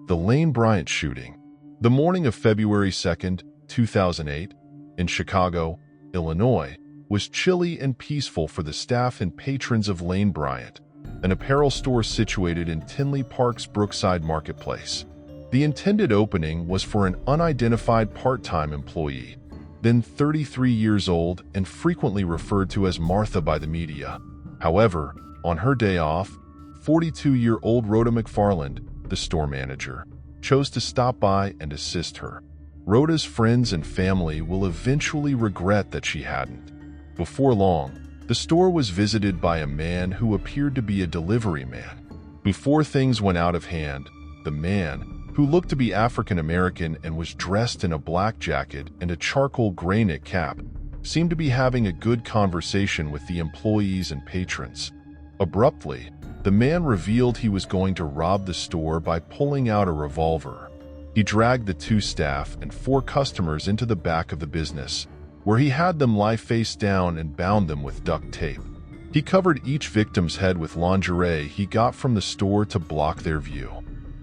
The Lane Bryant shooting. The morning of February 2, 2008, in Chicago, Illinois, was chilly and peaceful for the staff and patrons of Lane Bryant, an apparel store situated in Tinley Park's Brookside Marketplace. The intended opening was for an unidentified part-time employee, then 33 years old and frequently referred to as Martha by the media. However, on her day off, 42-year-old Rhoda McFarland, the store manager, chose to stop by and assist her. Rhoda's friends and family will eventually regret that she hadn't. Before long, the store was visited by a man who appeared to be a delivery man. Before things went out of hand, the man, who looked to be African American and was dressed in a black jacket and a charcoal gray knit cap, seemed to be having a good conversation with the employees and patrons. Abruptly, the man revealed he was going to rob the store by pulling out a revolver. He dragged the 2 staff and 4 customers into the back of the business, where he had them lie face down and bound them with duct tape. He covered each victim's head with lingerie he got from the store to block their view.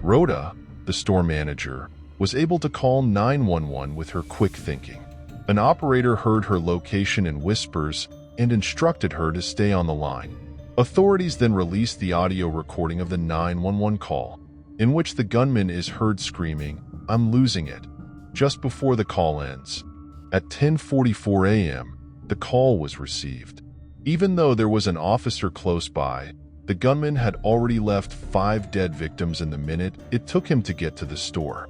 Rhoda, the store manager, was able to call 911 with her quick thinking. An operator heard her location in whispers and instructed her to stay on the line. Authorities then released the audio recording of the 911 call, in which the gunman is heard screaming, "I'm losing it," just before the call ends. At 10:44 a.m., the call was received. Even though there was an officer close by, the gunman had already left 5 dead victims in the minute it took him to get to the store.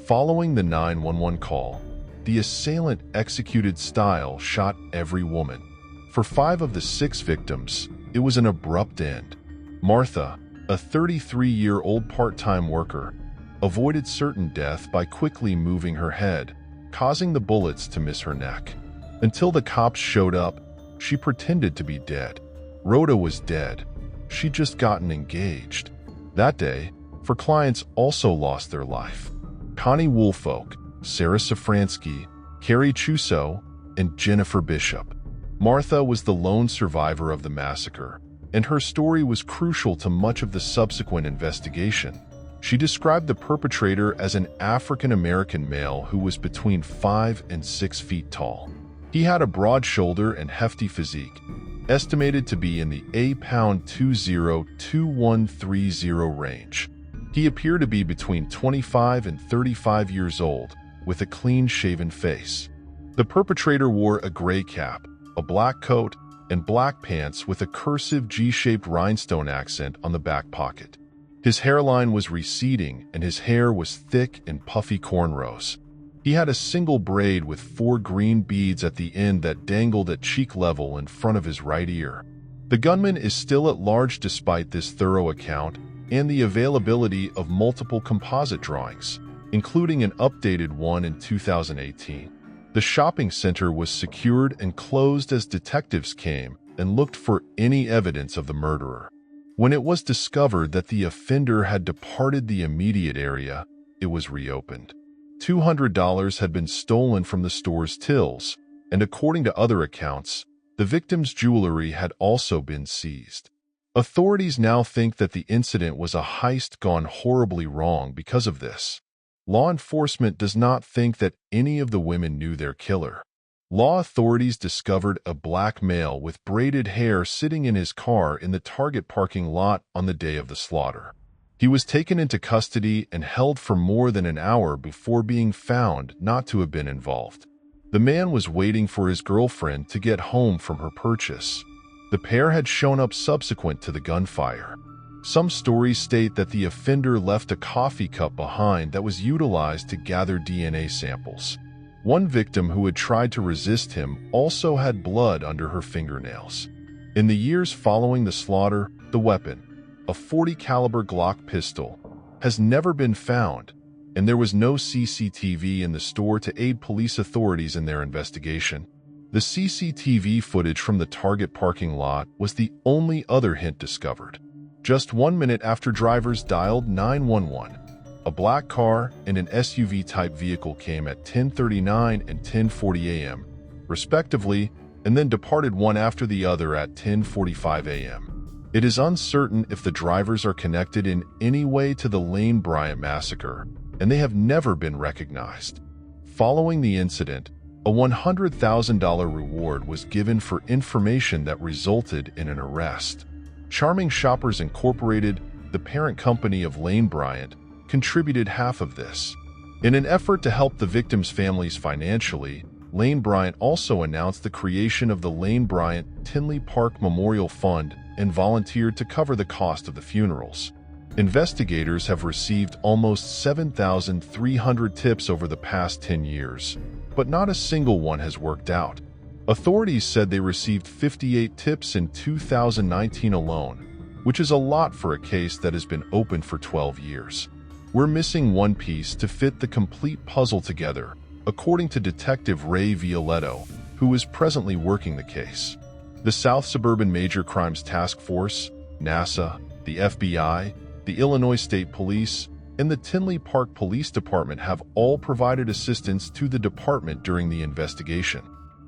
Following the 911 call, the assailant executed style shot every woman. For 5 of the 6 victims, it was an abrupt end. Martha, a 33-year-old part-time worker, avoided certain death by quickly moving her head, causing the bullets to miss her neck. Until the cops showed up, she pretended to be dead. Rhoda was dead. She'd just gotten engaged. That day, 4 clients also lost their life. Connie Woolfolk, Sarah Safransky, Carrie Chuso, and Jennifer Bishop. Martha was the lone survivor of the massacre, and her story was crucial to much of the subsequent investigation. She described the perpetrator as an African-American male who was between 5 and 6 feet tall. He had a broad shoulder and hefty physique, estimated to be in the A-pound 20-2130 range. He appeared to be between 25 and 35 years old, with a clean-shaven face. The perpetrator wore a gray cap, a black coat, and black pants with a cursive G-shaped rhinestone accent on the back pocket. His hairline was receding and his hair was thick and puffy cornrows. He had a single braid with 4 green beads at the end that dangled at cheek level in front of his right ear. The gunman is still at large despite this thorough account and the availability of multiple composite drawings, including an updated one in 2018. The shopping center was secured and closed as detectives came and looked for any evidence of the murderer. When it was discovered that the offender had departed the immediate area, it was reopened. $200 had been stolen from the store's tills, and according to other accounts, the victim's jewelry had also been seized. Authorities now think that the incident was a heist gone horribly wrong because of this. Law enforcement does not think that any of the women knew their killer. Law authorities discovered a black male with braided hair sitting in his car in the Target parking lot on the day of the slaughter. He was taken into custody and held for more than an hour before being found not to have been involved. The man was waiting for his girlfriend to get home from her purchase. The pair had shown up subsequent to the gunfire. Some stories state that the offender left a coffee cup behind that was utilized to gather DNA samples. One victim who had tried to resist him also had blood under her fingernails. In the years following the slaughter, the weapon, a .40 caliber Glock pistol, has never been found, and there was no CCTV in the store to aid police authorities in their investigation. The CCTV footage from the Target parking lot was the only other hint discovered. Just 1 minute after drivers dialed 911, a black car and an SUV-type vehicle came at 10:39 and 10:40 a.m., respectively, and then departed one after the other at 10:45 a.m. It is uncertain if the drivers are connected in any way to the Lane Bryant massacre, and they have never been recognized. Following the incident, a $100,000 reward was given for information that resulted in an arrest. Charming Shoppers Incorporated, the parent company of Lane Bryant, contributed half of this. In an effort to help the victims' families financially, Lane Bryant also announced the creation of the Lane Bryant Tinley Park Memorial Fund and volunteered to cover the cost of the funerals. Investigators have received almost 7,300 tips over the past 10 years, but not a single one has worked out. Authorities said they received 58 tips in 2019 alone, which is a lot for a case that has been open for 12 years. We're missing one piece to fit the complete puzzle together, according to Detective Ray Violetto, who is presently working the case. The South Suburban Major Crimes Task Force, NASA, the FBI, the Illinois State Police, and the Tinley Park Police Department have all provided assistance to the department during the investigation.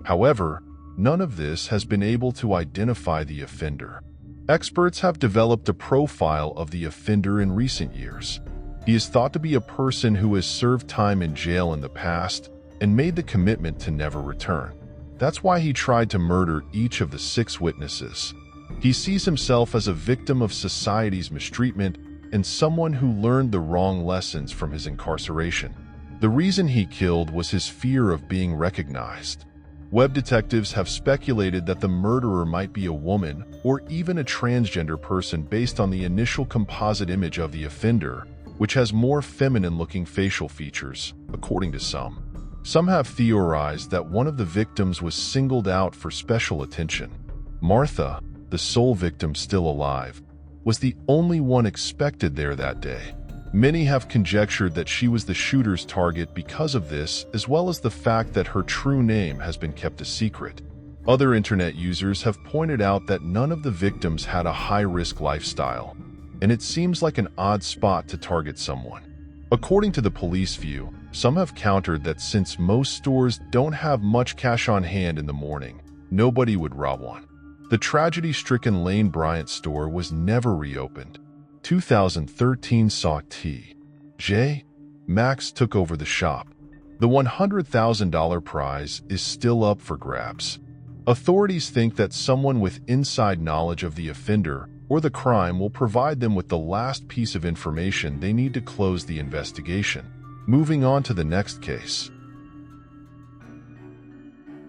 However, none of this has been able to identify the offender. Experts have developed a profile of the offender in recent years. He is thought to be a person who has served time in jail in the past and made the commitment to never return. That's why he tried to murder each of the 6 witnesses. He sees himself as a victim of society's mistreatment and someone who learned the wrong lessons from his incarceration. The reason he killed was his fear of being recognized. Web detectives have speculated that the murderer might be a woman or even a transgender person based on the initial composite image of the offender, which has more feminine-looking facial features, according to some. Some have theorized that one of the victims was singled out for special attention. Martha, the sole victim still alive, was the only one expected there that day. Many have conjectured that she was the shooter's target because of this, as well as the fact that her true name has been kept a secret. Other internet users have pointed out that none of the victims had a high-risk lifestyle, and it seems like an odd spot to target someone. According to the police view, some have countered that since most stores don't have much cash on hand in the morning, nobody would rob one. The tragedy-stricken Lane Bryant store was never reopened. 2013 saw T.J. Maxx took over the shop. The $100,000 prize is still up for grabs. Authorities think that someone with inside knowledge of the offender or the crime will provide them with the last piece of information they need to close the investigation. Moving on to the next case.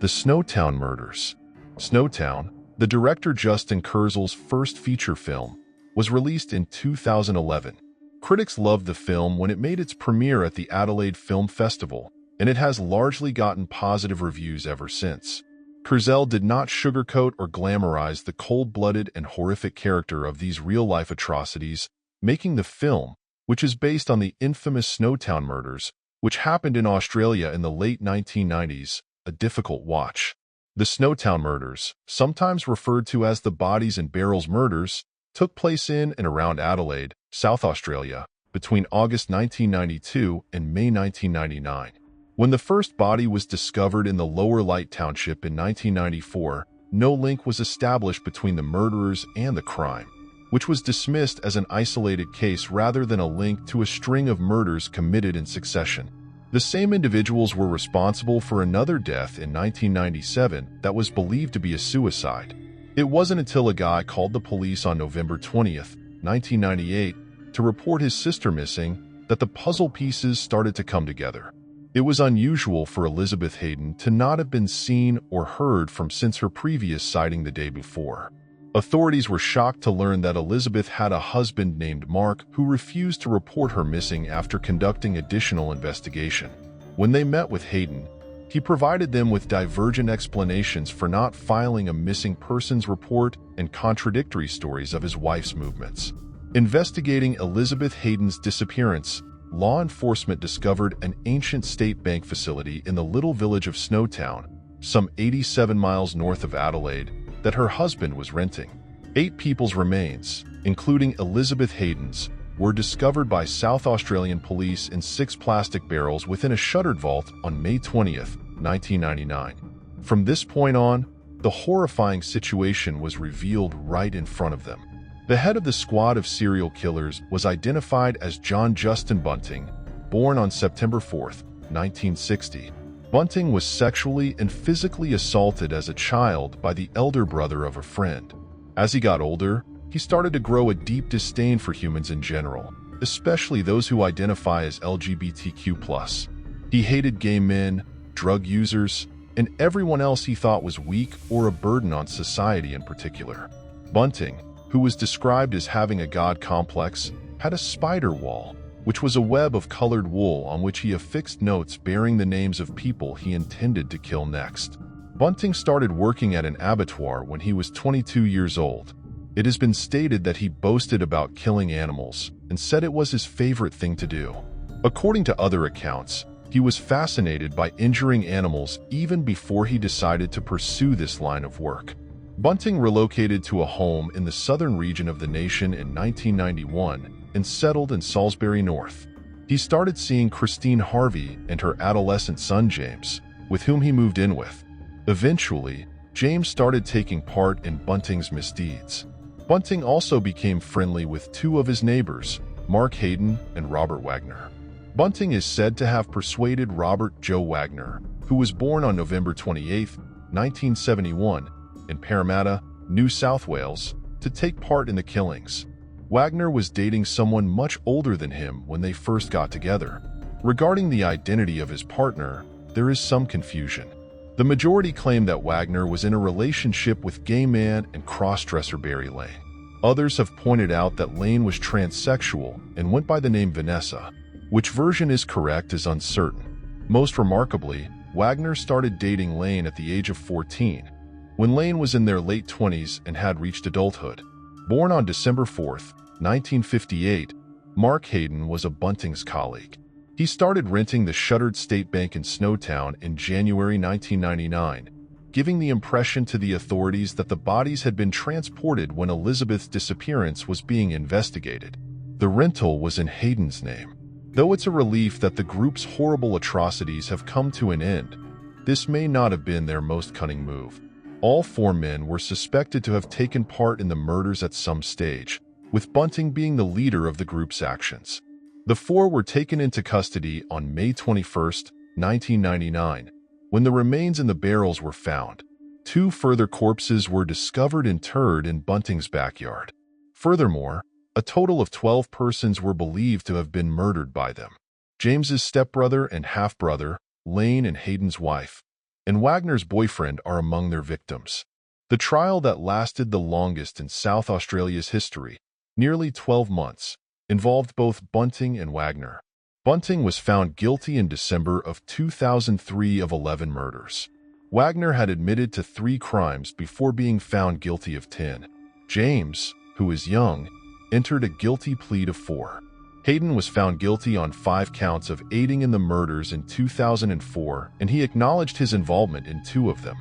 The Snowtown Murders. Snowtown, the director Justin Kurzel's first feature film, was released in 2011. Critics loved the film when it made its premiere at the Adelaide Film Festival, and it has largely gotten positive reviews ever since. Kurzel did not sugarcoat or glamorize the cold-blooded and horrific character of these real-life atrocities, making the film, which is based on the infamous Snowtown Murders, which happened in Australia in the late 1990s, a difficult watch. The Snowtown Murders, sometimes referred to as the Bodies and Barrels Murders, took place in and around Adelaide, South Australia, between August 1992 and May 1999. When the first body was discovered in the Lower Light Township in 1994, no link was established between the murderers and the crime, which was dismissed as an isolated case rather than a link to a string of murders committed in succession. The same individuals were responsible for another death in 1997 that was believed to be a suicide. It wasn't until a guy called the police on November 20th, 1998, to report his sister missing that the puzzle pieces started to come together. It was unusual for Elizabeth Hayden to not have been seen or heard from since her previous sighting the day before. Authorities were shocked to learn that Elizabeth had a husband named Mark who refused to report her missing after conducting additional investigation. When they met with Hayden, he provided them with divergent explanations for not filing a missing persons report and contradictory stories of his wife's movements. Investigating Elizabeth Hayden's disappearance, law enforcement discovered an ancient state bank facility in the little village of Snowtown, some 87 miles north of Adelaide, that her husband was renting. 8 people's remains, including Elizabeth Hayden's, were discovered by South Australian police in 6 plastic barrels within a shuttered vault on May 20th, 1999. From this point on, the horrifying situation was revealed right in front of them. The head of the squad of serial killers was identified as John Justin Bunting, born on September 4th, 1960. Bunting was sexually and physically assaulted as a child by the elder brother of a friend. As he got older, he started to grow a deep disdain for humans in general, especially those who identify as LGBTQ+. He hated gay men, drug users, and everyone else he thought was weak or a burden on society in particular. Bunting, who was described as having a god complex, had a spider wall, which was a web of colored wool on which he affixed notes bearing the names of people he intended to kill next. Bunting started working at an abattoir when he was 22 years old. It has been stated that he boasted about killing animals and said it was his favorite thing to do. According to other accounts, he was fascinated by injuring animals even before he decided to pursue this line of work. Bunting relocated to a home in the southern region of the nation in 1991 and settled in Salisbury North. He started seeing Christine Harvey and her adolescent son James, with whom he moved in with. Eventually, James started taking part in Bunting's misdeeds. Bunting also became friendly with 2 of his neighbors, Mark Hayden and Robert Wagner. Bunting is said to have persuaded Robert Joe Wagner, who was born on November 28, 1971, in Parramatta, New South Wales, to take part in the killings. Wagner was dating someone much older than him when they first got together. Regarding the identity of his partner, there is some confusion. The majority claim that Wagner was in a relationship with gay man and crossdresser Barry Lane. Others have pointed out that Lane was transsexual and went by the name Vanessa. Which version is correct is uncertain. Most remarkably, Wagner started dating Lane at the age of 14, when Lane was in their late 20s and had reached adulthood. Born on December 4th, 1958, Mark Hayden was a Bunting's colleague. He started renting the shuttered state bank in Snowtown in January 1999, giving the impression to the authorities that the bodies had been transported when Elizabeth's disappearance was being investigated. The rental was in Hayden's name. Though it's a relief that the group's horrible atrocities have come to an end, this may not have been their most cunning move. All 4 men were suspected to have taken part in the murders at some stage, with Bunting being the leader of the group's actions. The 4 were taken into custody on May 21, 1999, when the remains in the barrels were found. 2 further corpses were discovered interred in Bunting's backyard. Furthermore, a total of 12 persons were believed to have been murdered by them. James's stepbrother and half-brother, Lane and Hayden's wife, and Wagner's boyfriend are among their victims. The trial that lasted the longest in South Australia's history, nearly 12 months, involved both Bunting and Wagner. Bunting was found guilty in December of 2003 of 11 murders. Wagner had admitted to 3 crimes before being found guilty of 10. James, who is young, entered a guilty plea to 4. Hayden was found guilty on 5 counts of aiding in the murders in 2004, and he acknowledged his involvement in 2 of them.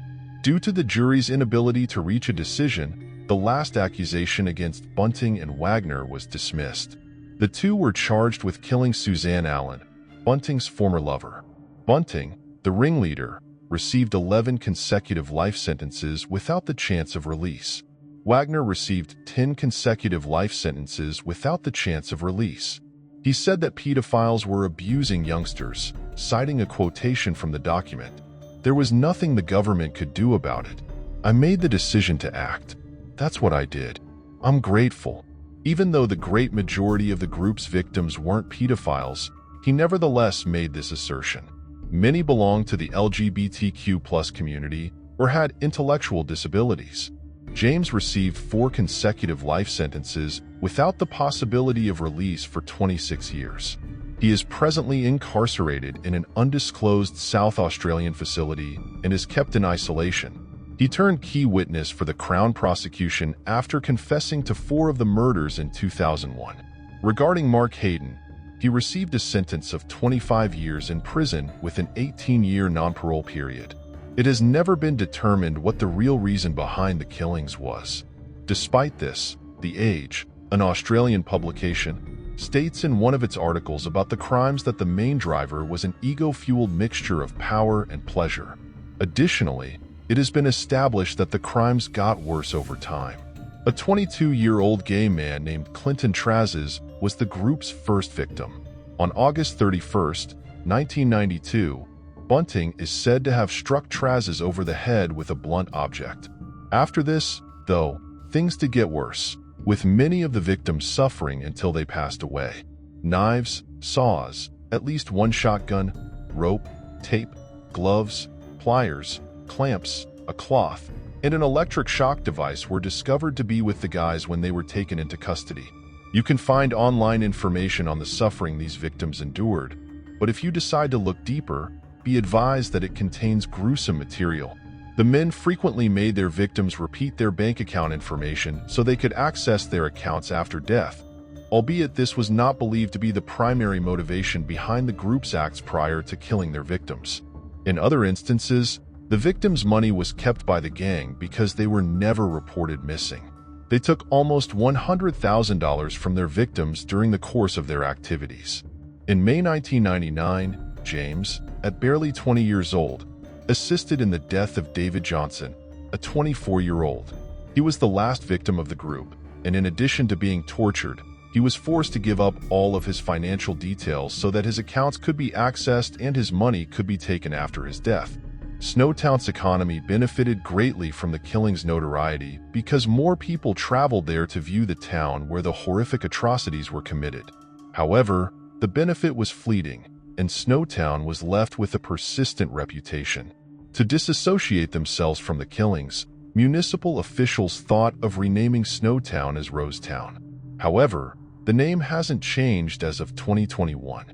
Due to the jury's inability to reach a decision, the last accusation against Bunting and Wagner was dismissed. The two were charged with killing Suzanne Allen, Bunting's former lover. Bunting, the ringleader, received 11 consecutive life sentences without the chance of release. Wagner received 10 consecutive life sentences without the chance of release. He said that pedophiles were abusing youngsters, citing a quotation from the document. "There was nothing the government could do about it. I made the decision to act. That's what I did. I'm grateful." Even though the great majority of the group's victims weren't pedophiles, he nevertheless made this assertion. Many belonged to the LGBTQ+ community or had intellectual disabilities. James received 4 consecutive life sentences without the possibility of release for 26 years. He is presently incarcerated in an undisclosed South Australian facility and is kept in isolation. He turned key witness for the Crown prosecution after confessing to 4 of the murders in 2001. Regarding Mark Hayden, he received a sentence of 25 years in prison with an 18-year non-parole period. It has never been determined what the real reason behind the killings was. Despite this, The Age, an Australian publication, states in one of its articles about the crimes that the main driver was an ego-fueled mixture of power and pleasure. Additionally, it has been established that the crimes got worse over time. A 22-year-old gay man named Clinton Trazes was the group's first victim. On August 31, 1992, Bunting is said to have struck Trazes over the head with a blunt object. After this, though, things did get worse, with many of the victims suffering until they passed away. Knives, saws, at least one shotgun, rope, tape, gloves, pliers, clamps, a cloth, and an electric shock device were discovered to be with the guys when they were taken into custody. You can find online information on the suffering these victims endured, but if you decide to look deeper, be advised that it contains gruesome material. The men frequently made their victims repeat their bank account information so they could access their accounts after death, albeit this was not believed to be the primary motivation behind the group's acts prior to killing their victims. In other instances, the victims' money was kept by the gang because they were never reported missing. They took almost $100,000 from their victims during the course of their activities. In May 1999, James, at barely 20 years old, assisted in the death of David Johnson, a 24-year-old. He was the last victim of the group, and in addition to being tortured, he was forced to give up all of his financial details so that his accounts could be accessed and his money could be taken after his death. Snowtown's economy benefited greatly from the killing's notoriety because more people traveled there to view the town where the horrific atrocities were committed. However, the benefit was fleeting, and Snowtown was left with a persistent reputation. To disassociate themselves from the killings, municipal officials thought of renaming Snowtown as Rosetown. However, the name hasn't changed as of 2021.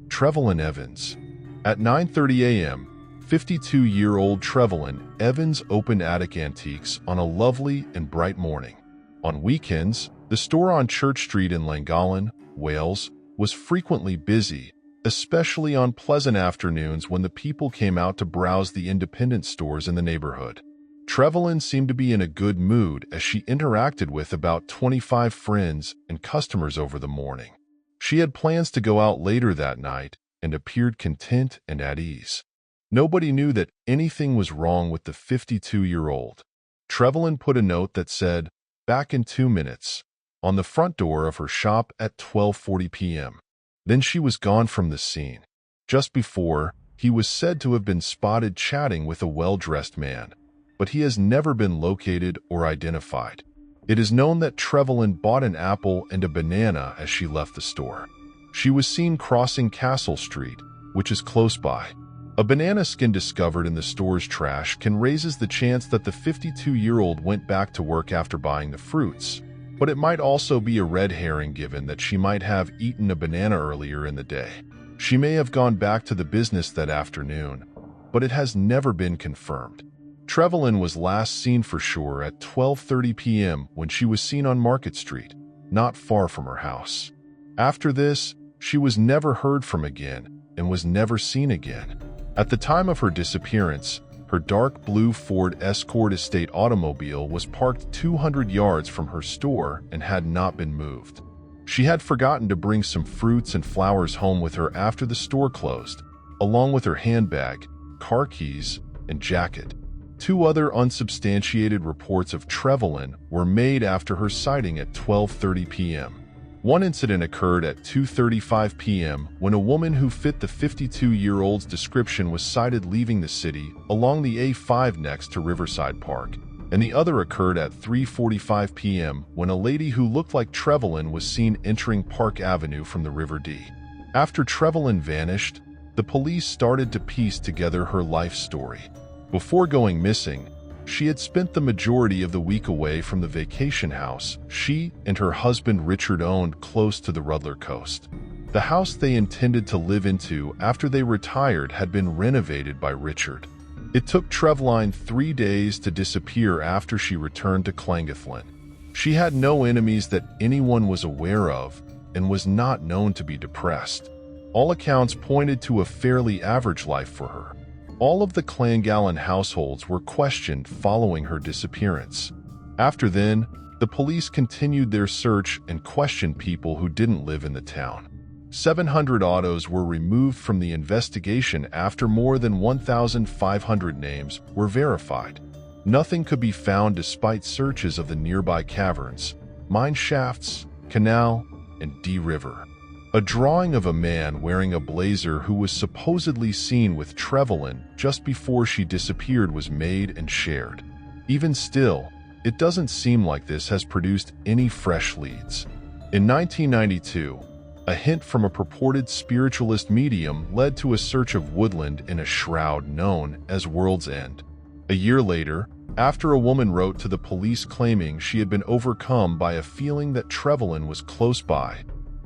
Trevaline Evans. At 9:30 a.m., 52-year-old Trevaline Evans opened Attic Antiques on a lovely and bright morning. On weekends, the store on Church Street in Llangollen, Wales, was frequently busy, especially on pleasant afternoons when the people came out to browse the independent stores in the neighborhood. Trevaline seemed to be in a good mood as she interacted with about 25 friends and customers over the morning. She had plans to go out later that night and appeared content and at ease. Nobody knew that anything was wrong with the 52-year-old. Trevaline put a note that said, "Back in 2 minutes," on the front door of her shop at 12:40 p.m. Then she was gone from the scene. Just before, he was said to have been spotted chatting with a well-dressed man, but he has never been located or identified. It is known that Trevaline bought an apple and a banana as she left the store. She was seen crossing Castle Street, which is close by. A banana skin discovered in the store's trash can raises the chance that the 52-year-old went back to work after buying the fruits, but it might also be a red herring given that she might have eaten a banana earlier in the day. She may have gone back to the business that afternoon, but it has never been confirmed. Trevaline was last seen for sure at 12:30 p.m. when she was seen on Market Street, not far from her house. After this, she was never heard from again and was never seen again. At the time of her disappearance, Her dark blue Ford Escort estate automobile was parked 200 yards from her store and had not been moved. She had forgotten to bring some fruits and flowers home with her after the store closed, along with her handbag, car keys, and jacket. 2 other unsubstantiated reports of Trevaline were made after her sighting at 12:30 p.m. One incident occurred at 2:35 p.m. when a woman who fit the 52-year-old's description was sighted leaving the city along the A5 next to Riverside Park, and the other occurred at 3:45 p.m. when a lady who looked like Trevaline was seen entering Park Avenue from the River D. After Trevaline vanished, the police started to piece together her life story. Before going missing, she had spent the majority of the week away from the vacation house she and her husband Richard owned close to the Rudler coast. The house they intended to live into after they retired had been renovated by Richard. It took Trevaline 3 days to disappear after she returned to Llangollen. She had no enemies that anyone was aware of and was not known to be depressed. All accounts pointed to a fairly average life for her. All of the Llangollen households were questioned following her disappearance. After then, the police continued their search and questioned people who didn't live in the town. 700 autos were removed from the investigation after more than 1,500 names were verified. Nothing could be found despite searches of the nearby caverns, mine shafts, canal, and D River. A drawing of a man wearing a blazer who was supposedly seen with Trevaline just before she disappeared was made and shared. Even still, it doesn't seem like this has produced any fresh leads. In 1992, a hint from a purported spiritualist medium led to a search of woodland in a shroud known as World's End. A year later, after a woman wrote to the police claiming she had been overcome by a feeling that Trevaline was close by,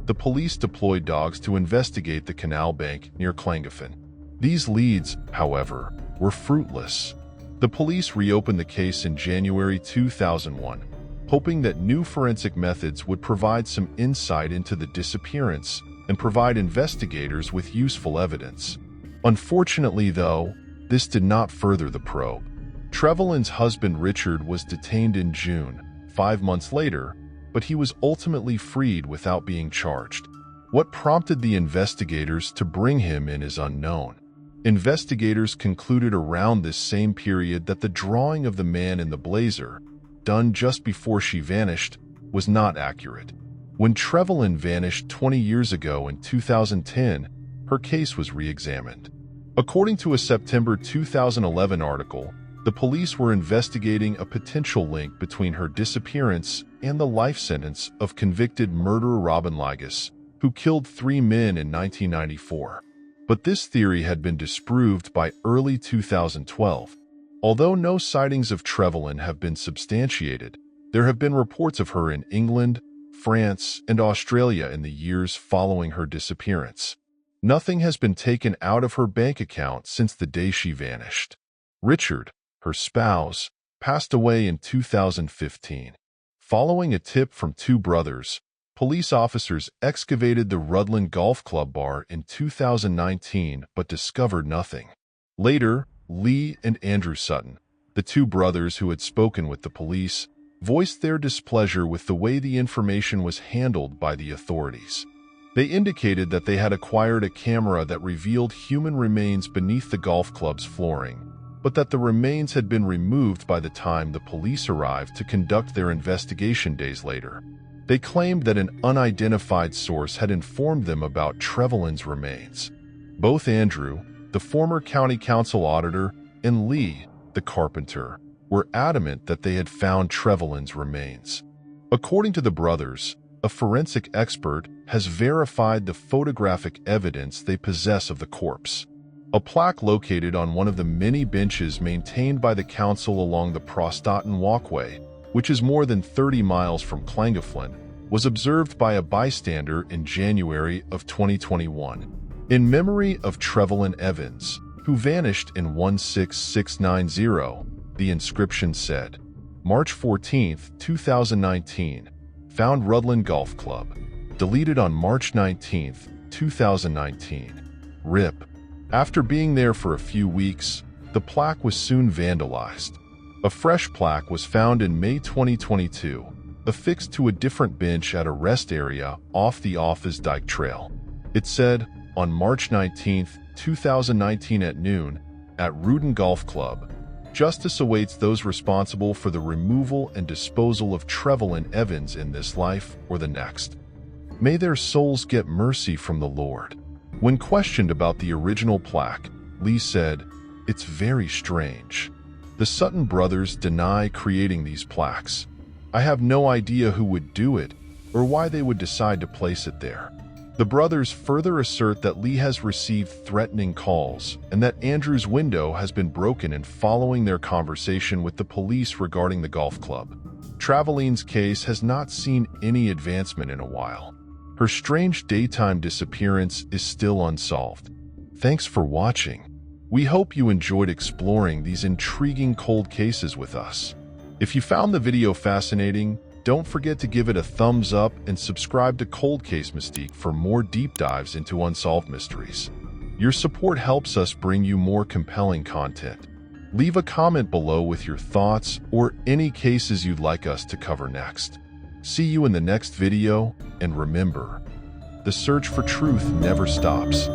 the police deployed dogs to investigate the canal bank near Llangollen. These leads, however, were fruitless. The police reopened the case in January 2001, hoping that new forensic methods would provide some insight into the disappearance and provide investigators with useful evidence. Unfortunately, though, this did not further the probe. Trevaline's husband Richard was detained in June, 5 months later, but he was ultimately freed without being charged. What prompted the investigators to bring him in is unknown. Investigators concluded around this same period that the drawing of the man in the blazer, done just before she vanished, was not accurate. When Trevaline vanished 20 years ago in 2010, her case was re-examined. According to a September 2011 article, the police were investigating a potential link between her disappearance and the life sentence of convicted murderer Robin Ligas, who killed 3 men in 1994. But this theory had been disproved by early 2012. Although no sightings of Trevaline have been substantiated, there have been reports of her in England, France, and Australia in the years following her disappearance. Nothing has been taken out of her bank account since the day she vanished. Richard, her spouse, passed away in 2015. Following a tip from 2 brothers, police officers excavated the Rudland Golf Club bar in 2019 but discovered nothing. Later, Lee and Andrew Sutton, the 2 brothers who had spoken with the police, voiced their displeasure with the way the information was handled by the authorities. They indicated that they had acquired a camera that revealed human remains beneath the golf club's flooring, but that the remains had been removed by the time the police arrived to conduct their investigation days later. They claimed that an unidentified source had informed them about Trevaline's remains. Both Andrew, the former county council auditor, and Lee, the carpenter, were adamant that they had found Trevaline's remains. According to the brothers, a forensic expert has verified the photographic evidence they possess of the corpse. A plaque located on one of the many benches maintained by the council along the Prostaten Walkway, which is more than 30 miles from Llangollen, was observed by a bystander in January of 2021. In memory of Trevaline Evans, who vanished in 16690, the inscription said, March 14, 2019, found Rudland Golf Club. Deleted on March 19, 2019. RIP. After being there for a few weeks, the plaque was soon vandalized. A fresh plaque was found in May 2022, affixed to a different bench at a rest area off the Offa's Dyke Trail. It said, on March 19, 2019 at noon, at Rudin Golf Club, justice awaits those responsible for the removal and disposal of Trevaline Evans in this life or the next. May their souls get mercy from the Lord. When questioned about the original plaque, Lee said, "It's very strange. The Sutton brothers deny creating these plaques. I have no idea who would do it or why they would decide to place it there." The brothers further assert that Lee has received threatening calls and that Andrew's window has been broken in following their conversation with the police regarding the golf club. Trevaline's case has not seen any advancement in a while. Her strange daytime disappearance is still unsolved. Thanks for watching. We hope you enjoyed exploring these intriguing cold cases with us. If you found the video fascinating, don't forget to give it a thumbs up and subscribe to Cold Case Mystique for more deep dives into unsolved mysteries. Your support helps us bring you more compelling content. Leave a comment below with your thoughts or any cases you'd like us to cover next. See you in the next video, and remember, the search for truth never stops.